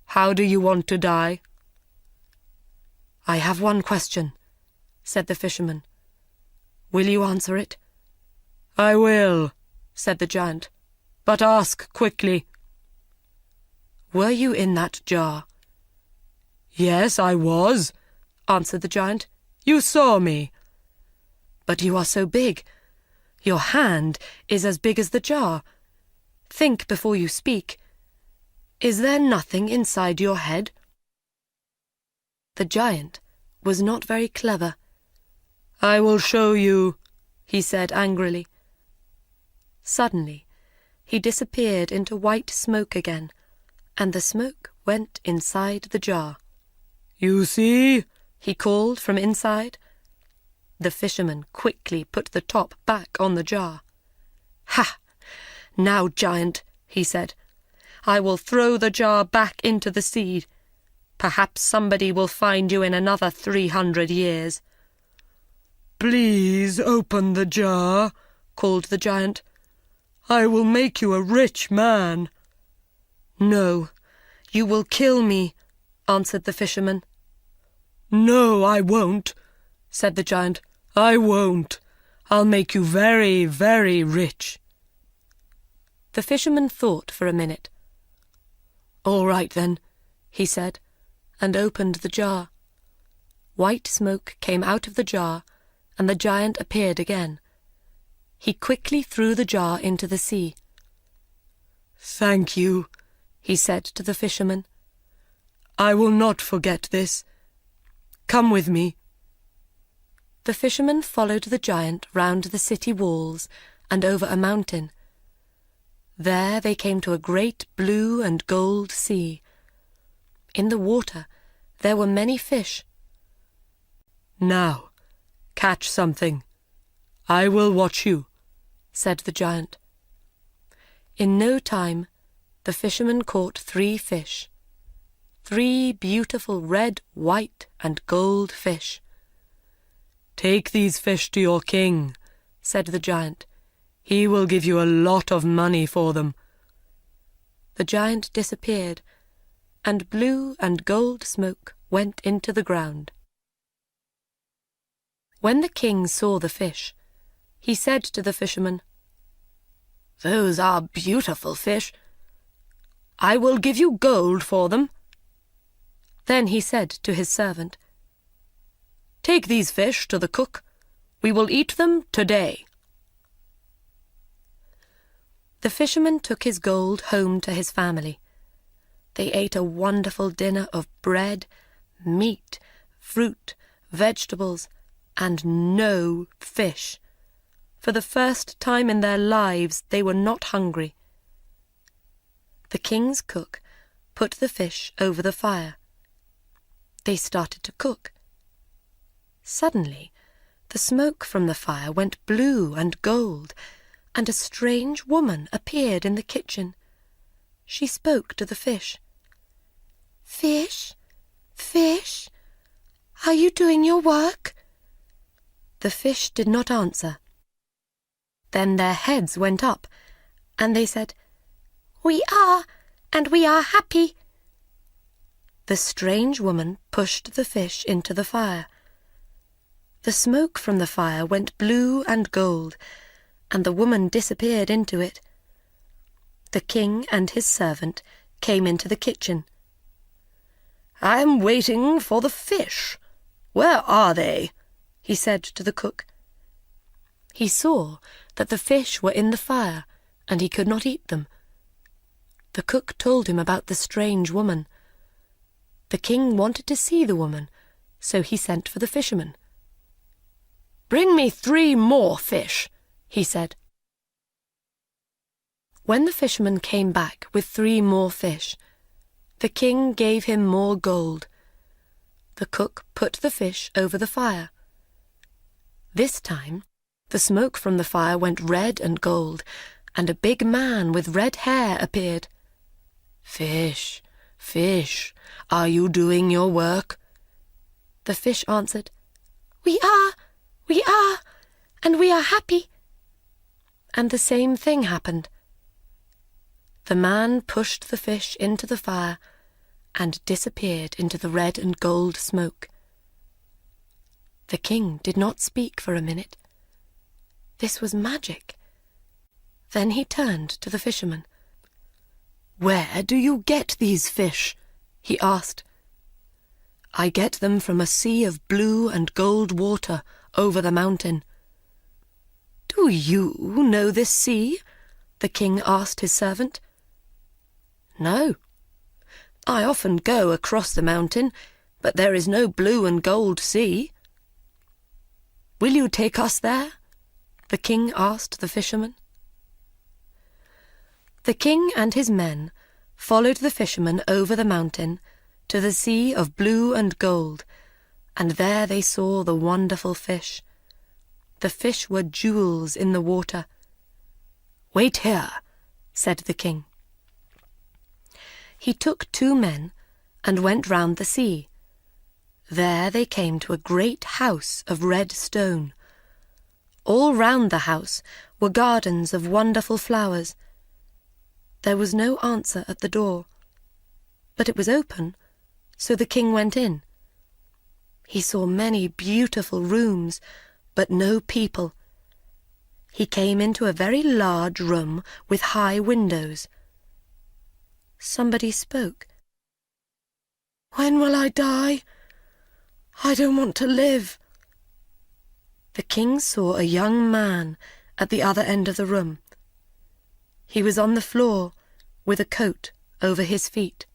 How do you want to die? I have one question, said the fisherman. Will you answer it? I will, said the giant, but ask quickly. Were you in that jar? Yes, I was, answered the giant. You saw me. But you are so big. Your hand is as big as the jar. Think before you speak. Is there nothing inside your head?" The giant was not very clever. "I will show you," he said angrily. Suddenly, he disappeared into white smoke again, and the smoke went inside the jar. "You see?" he called from inside. The fisherman quickly put the top back on the jar. "Ha! Now, giant," he said, "I will throw the jar back into the sea. Perhaps somebody will find you in another 300 years. "Please open the jar," called the giant. "I will make you a rich man." "No, you will kill me," answered the fisherman. "No, I won't," said the giant. "I won't. I'll make you very, very rich." The fisherman thought for a minute. "All right then," he said, and opened the jar. White smoke came out of the jar, and the giant appeared again. He quickly threw the jar into the sea. "Thank you," he said to the fisherman. "I will not forget this. Come with me." The fisherman followed the giant round the city walls and over a mountain. There they came to a great blue and gold sea. In the water there were many fish. "Now, catch something. I will watch you," said the giant. In no time, the fisherman caught 3 fish. 3 beautiful red, white, and gold fish. "Take these fish to your king," said the giant. "He will give you a lot of money for them." The giant disappeared, and blue and gold smoke went into the ground. When the king saw the fish, he said to the fisherman, "Those are beautiful fish. I will give you gold for them." Then he said to his servant, "Take these fish to the cook. We will eat them today." The fisherman took his gold home to his family. They ate a wonderful dinner of bread, meat, fruit, vegetables, and no fish. For the first time in their lives they were not hungry. The king's cook put the fish over the fire. They started to cook. Suddenly, the smoke from the fire went blue and gold, and a strange woman appeared in the kitchen. She spoke to the fish. "Fish, fish, are you doing your work?" The fish did not answer. Then their heads went up, and they said, "We are, and we are happy." The strange woman pushed the fish into the fire. The smoke from the fire went blue and gold, and the woman disappeared into it. The king and his servant came into the kitchen. "I am waiting for the fish. Where are they?" he said to the cook. He saw that the fish were in the fire, and he could not eat them. The cook told him about the strange woman. The king wanted to see the woman, so he sent for the fisherman. "Bring me 3 more fish," he said. When the fisherman came back with 3 more fish, the king gave him more gold. The cook put the fish over the fire. This time, the smoke from the fire went red and gold, and a big man with red hair appeared. "Fish, fish, are you doing your work?" The fish answered, we are, and we are happy." And the same thing happened. The man pushed the fish into the fire and disappeared into the red and gold smoke. The king did not speak for a minute. This was magic. Then he turned to the fisherman. "Where do you get these fish?" he asked. "I get them from a sea of blue and gold water over the mountain." "Do "Do you know this sea?" the king asked his servant. "No. I often go across the mountain, but there is no blue and gold sea." "Will you take us there?" the king asked the fisherman. The king and his men followed the fisherman over the mountain to the sea of blue and gold, and there they saw the wonderful fish. The fish were jewels in the water. "Wait here," said the king. He took 2 men and went round the sea. There they came to a great house of red stone. All round the house were gardens of wonderful flowers. There was no answer at the door, but it was open, so the king went in. He saw many beautiful rooms, but no people. He came into a very large room with high windows. Somebody spoke. "When will I die? I don't want to live." The king saw a young man at the other end of the room. He was on the floor with a coat over his feet.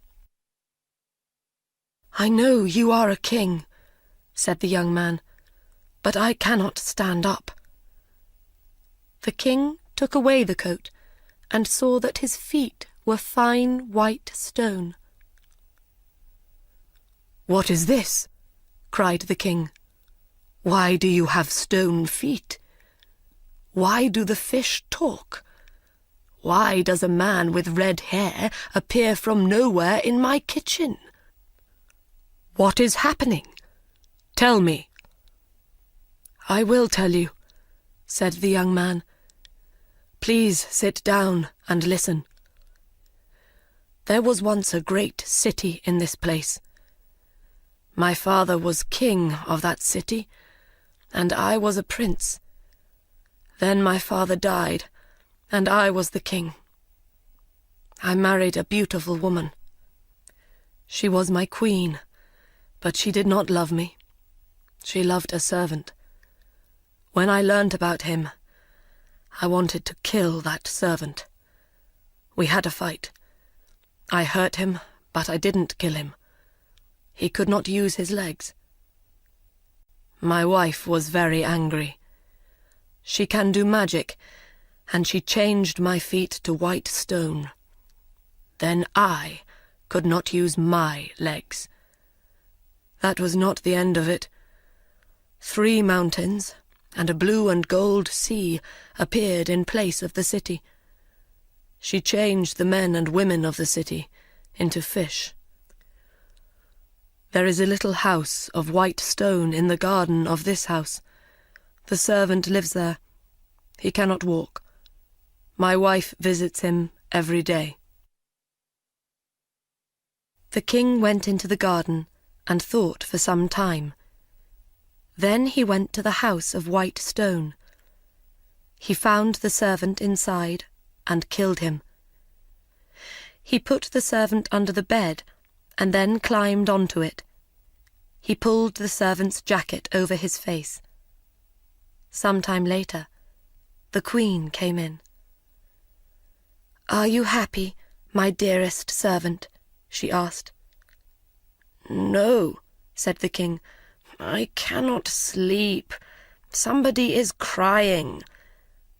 "I know you are a king," said the young man, "but I cannot stand up." The king took away the coat and saw that his feet were fine white stone. "What is this?" cried the king. "Why do you have stone feet? Why do the fish talk? Why does a man with red hair appear from nowhere in my kitchen? What is happening? Tell me." "I will tell you," said the young man. "Please sit down and listen. There was once a great city in this place. My father was king of that city, and I was a prince. Then my father died, and I was the king. I married a beautiful woman. She was my queen, but she did not love me. She loved a servant. When I learned about him, I wanted to kill that servant. We had a fight. I hurt him, but I didn't kill him. He could not use his legs. My wife was very angry. She can do magic, and she changed my feet to white stone. Then I could not use my legs. That was not the end of it. 3 mountains and a blue and gold sea appeared in place of the city. She changed the men and women of the city into fish. There is a little house of white stone in the garden of this house. The servant lives there. He cannot walk. My wife visits him every day." The king went into the garden and thought for some time. Then he went to the house of white stone. He found the servant inside and killed him. He put the servant under the bed and then climbed onto it. He pulled the servant's jacket over his face. Some time later, the queen came in. "Are you happy, my dearest servant?" she asked. "No," said the king. "I cannot sleep. Somebody is crying.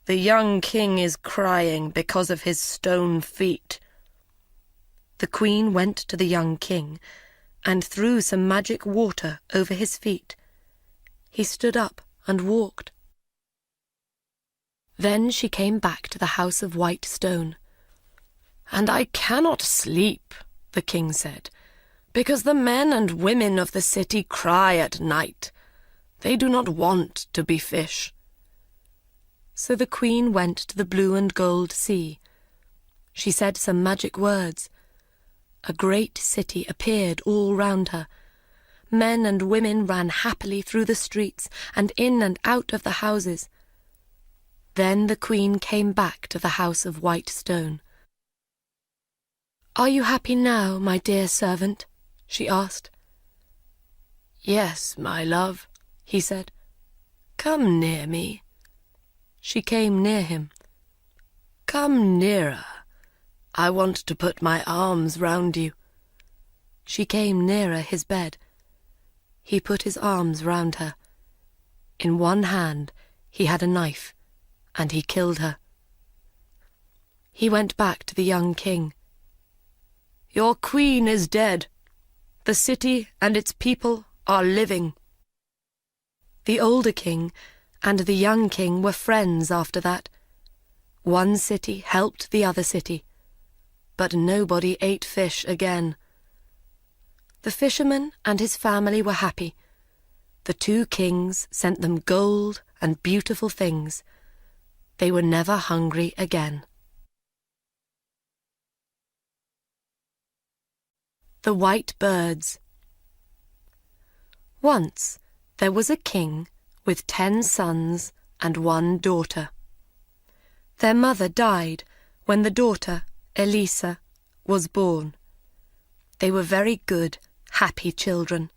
The young king is crying because of his stone feet." The queen went to the young king and threw some magic water over his feet. He stood up and walked. Then she came back to the house of white stone. "And I cannot sleep," the king said, "because the men and women of the city cry at night. They do not want to be fish." So the queen went to the blue and gold sea. She said some magic words. A great city appeared all round her. Men and women ran happily through the streets and in and out of the houses. Then the queen came back to the house of white stone. "Are you happy now, my dear servant?" she asked. "Yes, my love," he said. "Come near me." She came near him. "Come nearer. I want to put my arms round you." She came nearer his bed. He put his arms round her. In one hand he had a knife, and he killed her. He went back to the young king. "Your queen is dead. The city and its people are living." The older king and the young king were friends after that. One city helped the other city, but nobody ate fish again. The fisherman and his family were happy. The two kings sent them gold and beautiful things. They were never hungry again. The White Birds. Once there was a king with 10 sons and 1 daughter. Their mother died when the daughter, Elisa, was born. They were very good, happy children.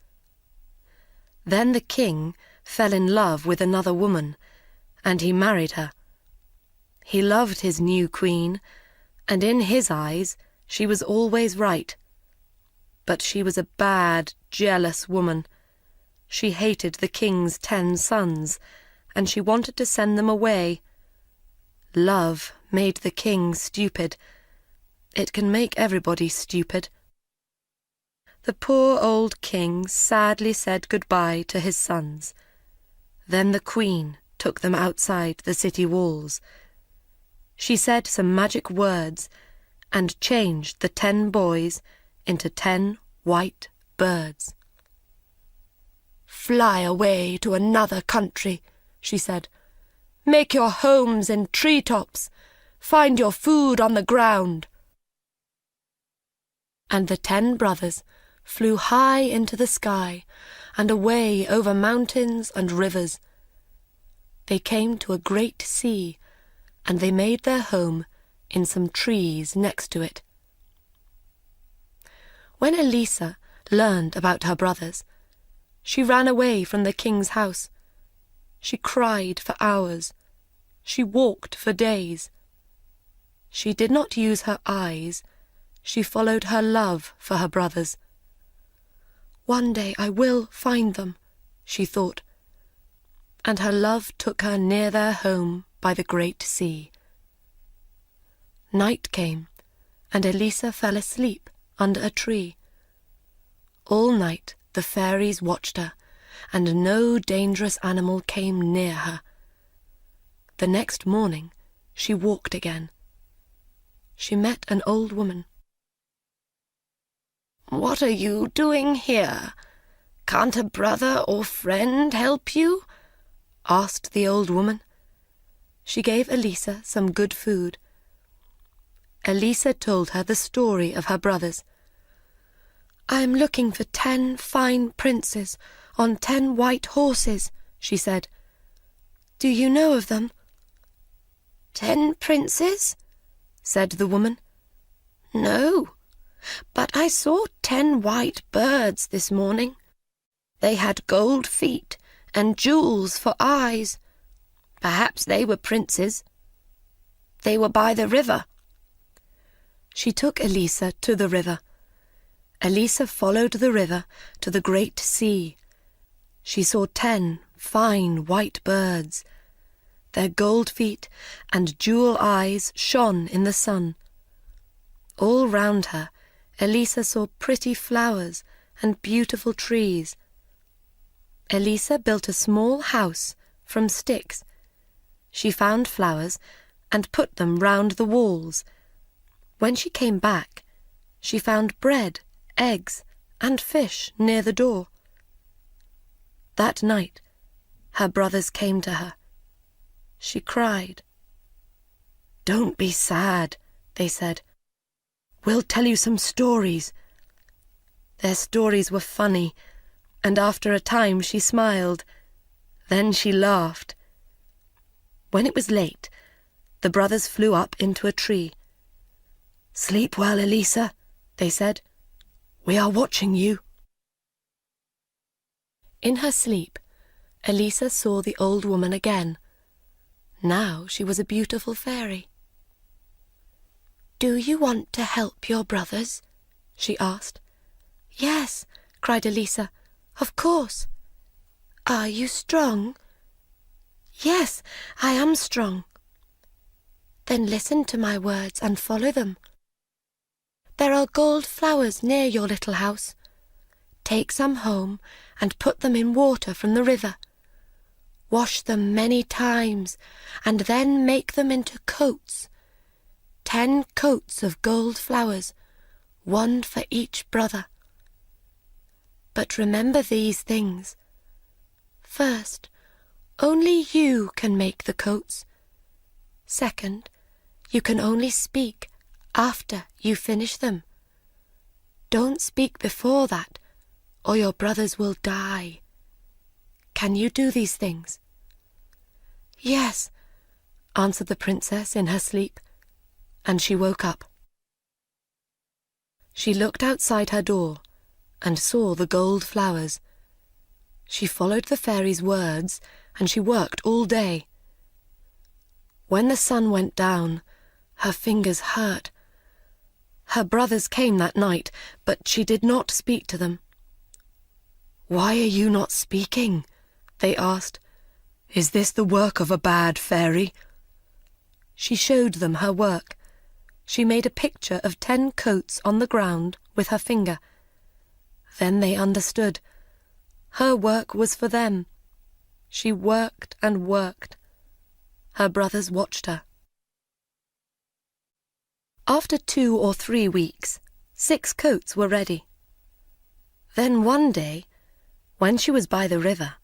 Then the king fell in love with another woman, and he married her. He loved his new queen, and in his eyes she was always right. But she was a bad, jealous woman. She hated the king's 10 sons, and she wanted to send them away. Love made the king stupid. It can make everybody stupid. The poor old king sadly said goodbye to his sons. Then the queen took them outside the city walls. She said some magic words and changed the 10 boys into 10 white birds. "Fly away to another country," she said. "Make your homes in treetops. Find your food on the ground." And the 10 brothers flew high into the sky and away over mountains and rivers. They came to a great sea, and they made their home in some trees next to it. When Elisa learned about her brothers, she ran away from the king's house. She cried for hours. She walked for days. She did not use her eyes. She followed her love for her brothers. "One day I will find them," she thought. And her love took her near their home by the great sea. Night came, and Elisa fell asleep under a tree. All night the fairies watched her, and no dangerous animal came near her. The next morning she walked again. She met an old woman. "What are you doing here? Can't a brother or friend help you?" asked the old woman. She gave Elisa some good food. Elisa told her the story of her brothers. "I am looking for 10 fine princes on 10 white horses," she said. "Do you know of them?" "10 princes?" said the woman. "No, but I saw 10 white birds this morning. They had gold feet and jewels for eyes. Perhaps they were princes. They were by the river." She took Elisa to the river. Elisa followed the river to the great sea. She saw 10 fine white birds. Their gold feet and jewel eyes shone in the sun. All round her, Elisa saw pretty flowers and beautiful trees. Elisa built a small house from sticks. She found flowers and put them round the walls. When she came back, she found bread, eggs, and fish near the door. That night, her brothers came to her. She cried. "Don't be sad," they said. "We'll tell you some stories." Their stories were funny, and after a time she smiled. Then she laughed. When it was late, the brothers flew up into a tree. "Sleep well, Elisa," they said. "We are watching you." In her sleep, Elisa saw the old woman again. Now she was a beautiful fairy. "Do you want to help your brothers?" she asked. "Yes," cried Elisa, "of course." "Are you strong?" "Yes, I am strong." "Then listen to my words and follow them. There are gold flowers near your little house. Take some home and put them in water from the river. Wash them many times and then make them into coats. 10 coats of gold flowers, 1 for each brother. But remember these things. First, only you can make the coats. Second, you can only speak after you finish them. Don't speak before that, or your brothers will die. Can you do these things?" "Yes," answered the princess in her sleep, and she woke up. She looked outside her door and saw the gold flowers. She followed the fairy's words, and she worked all day. When the sun went down, her fingers hurt. Her brothers came that night, but she did not speak to them. "Why are you not speaking?" they asked. "Is this the work of a bad fairy?" She showed them her work. She made a picture of 10 coats on the ground with her finger. Then they understood. Her work was for them. She worked and worked. Her brothers watched her. After 2 or 3 weeks, 6 coats were ready. Then one day, when she was by the river,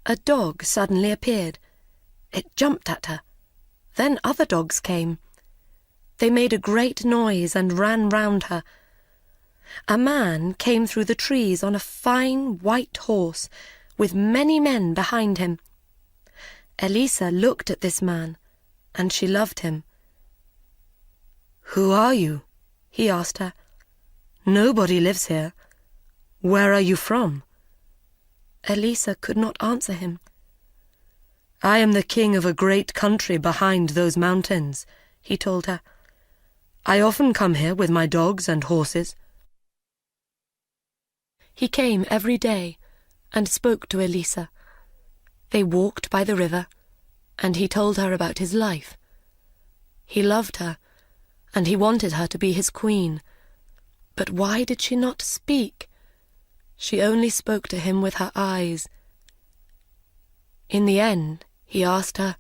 a dog suddenly appeared. It jumped at her. Then other dogs came. They made a great noise and ran round her. A man came through the trees on a fine white horse, with many men behind him. Elisa looked at this man, and she loved him. "Who are you?" he asked her. "Nobody lives here. Where are you from?" Elisa could not answer him. "I am the king of a great country behind those mountains," he told her. "I often come here with my dogs and horses." He came every day and spoke to Elisa. They walked by the river, and he told her about his life. He loved her, and he wanted her to be his queen. But why did she not speak? She only spoke to him with her eyes. In the end, he asked her,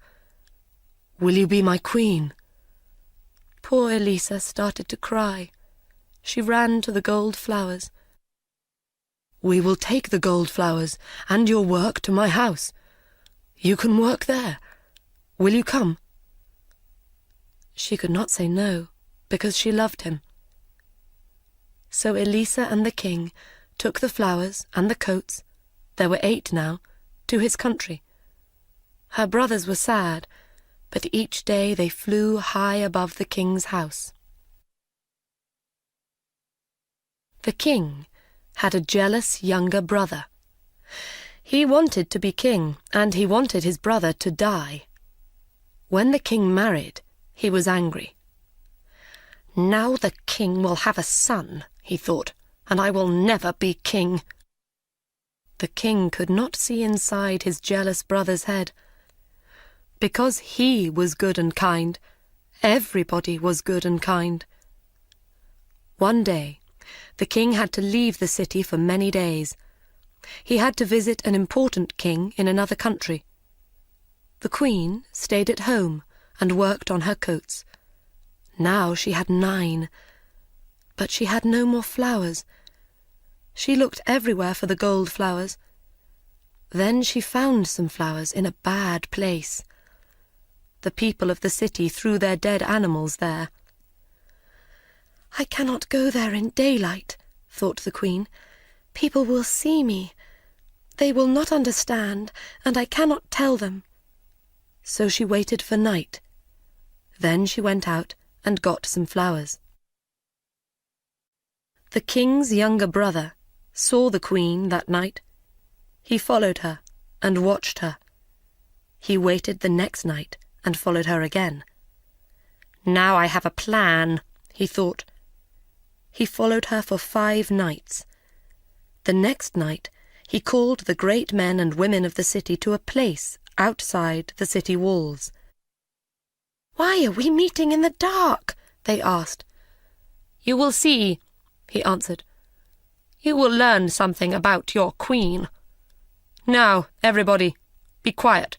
"Will you be my queen?" Poor Elisa started to cry. She ran to the gold flowers. "We will take the gold flowers and your work to my house. You can work there. Will you come?" She could not say no, because she loved him. So Elisa and the king took the flowers and the coats, there were 8 now, to his country. Her brothers were sad, but each day they flew high above the king's house. The king had a jealous younger brother. He wanted to be king, and he wanted his brother to die. When the king married, he was angry. "Now the king will have a son," he thought, "and I will never be king." The king could not see inside his jealous brother's head. Because he was good and kind, everybody was good and kind. One day, the king had to leave the city for many days. He had to visit an important king in another country. The queen stayed at home and worked on her coats. Now she had 9, but she had no more flowers. She looked everywhere for the gold flowers. Then she found some flowers in a bad place. The people of the city threw their dead animals there. "I cannot go there in daylight," thought the queen. "People will see me. They will not understand, and I cannot tell them." So she waited for night. Then she went out and got some flowers. The king's younger brother saw the queen that night. He followed her and watched her. He waited the next night and followed her again. "Now I have a plan," he thought. He followed her for 5 nights. The next night he called the great men and women of the city to a place outside the city walls. "Why are we meeting in the dark?" they asked. "You will see," he answered. "You will learn something about your queen. Now, everybody, be quiet.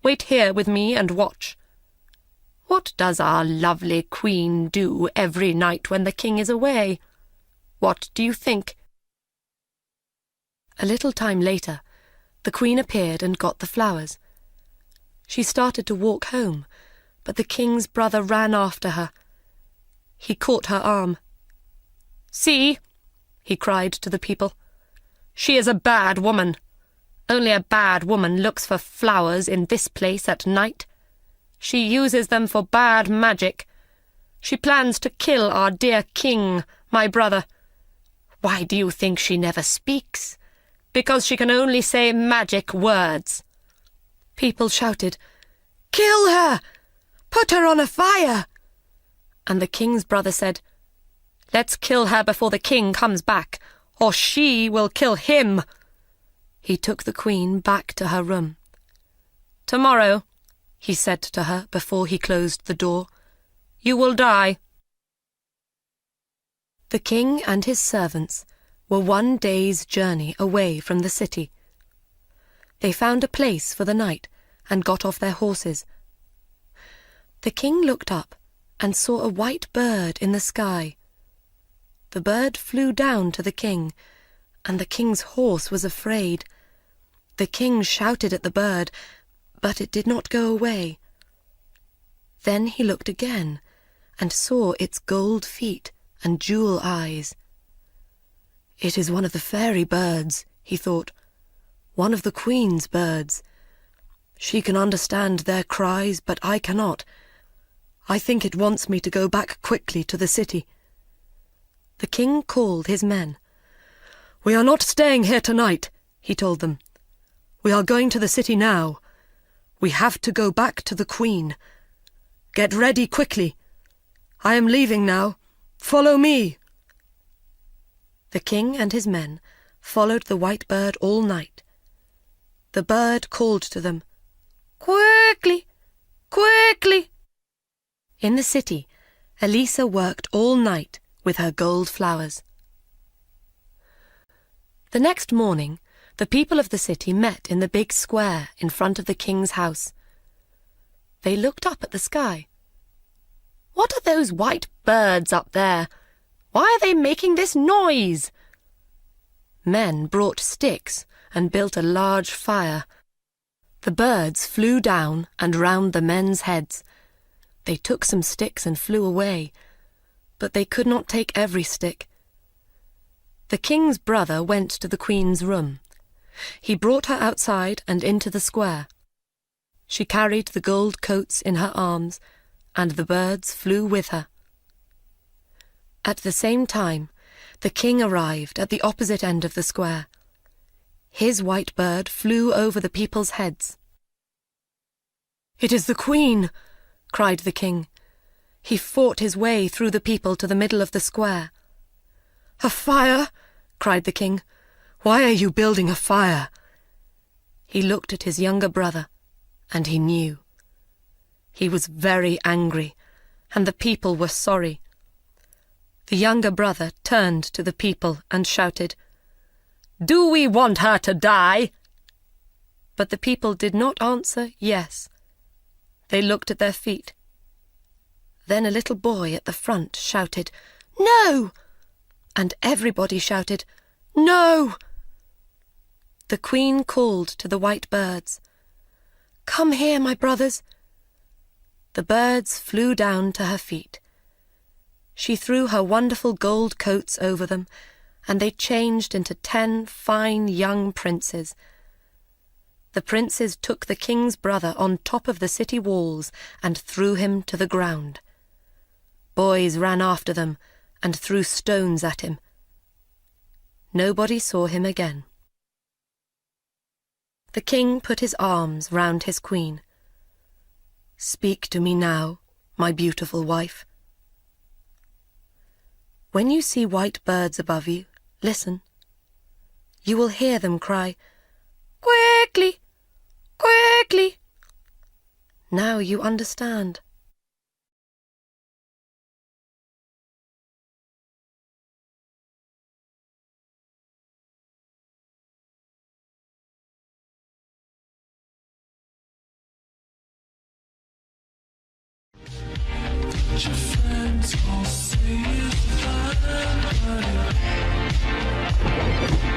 Wait here with me and watch. What does our lovely queen do every night when the king is away? What do you think?" A little time later, the queen appeared and got the flowers. She started to walk home, but the king's brother ran after her. He caught her arm. "See," he cried to the people, "she is a bad woman. Only a bad woman looks for flowers in this place at night. She uses them for bad magic. She plans to kill our dear king, my brother. Why do you think she never speaks? Because she can only say magic words." People shouted, "Kill her! Put her on a fire!" And the king's brother said, "Let's kill her before the king comes back, or she will kill him." He took the queen back to her room. "Tomorrow," he said to her before he closed the door, "you will die." The king and his servants were 1 day's journey away from the city. They found a place for the night and got off their horses. The king looked up and saw a white bird in the sky. The bird flew down to the king, and the king's horse was afraid. The king shouted at the bird, but it did not go away. Then he looked again and saw its gold feet and jewel eyes. "It is one of the fairy birds," he thought, "one of the queen's birds. She can understand their cries, but I cannot. I think it wants me to go back quickly to the city." The king called his men. "We are not staying here tonight," he told them. "We are going to the city now. We have to go back to the queen. Get ready quickly. I am leaving now. Follow me." The king and his men followed the white bird all night. The bird called to them, "Quickly, quickly." In the city, Elisa worked all night with her gold flowers. The next morning, the people of the city met in the big square in front of the king's house. They looked up at the sky. "What are those white birds up there? Why are they making this noise?" Men brought sticks and built a large fire. The birds flew down and round the men's heads. They took some sticks and flew away, but they could not take every stick. The king's brother went to the queen's room. He brought her outside and into the square. She carried the gold coats in her arms, and the birds flew with her. At the same time, the king arrived at the opposite end of the square. His white bird flew over the people's heads. "It is the queen!" cried the king. He fought his way through the people to the middle of the square. "A fire!" cried the king. "Why are you building a fire?" He looked at his younger brother, and he knew. He was very angry, and the people were sorry. The younger brother turned to the people and shouted, "Do we want her to die?" But the people did not answer yes. They looked at their feet. Then a little boy at the front shouted, "No!" And everybody shouted, "No!" The queen called to the white birds, "Come here, my brothers." The birds flew down to her feet. She threw her wonderful gold coats over them, and they changed into 10 fine young princes. The princes took the king's brother on top of the city walls and threw him to the ground. Boys ran after them and threw stones at him. Nobody saw him again. The king put his arms round his queen. Speak to me now, my beautiful wife. When you see white birds above you, listen. You will hear them cry, "Quickly! Quickly!" Now you understand. Your friends all say you fine, honey.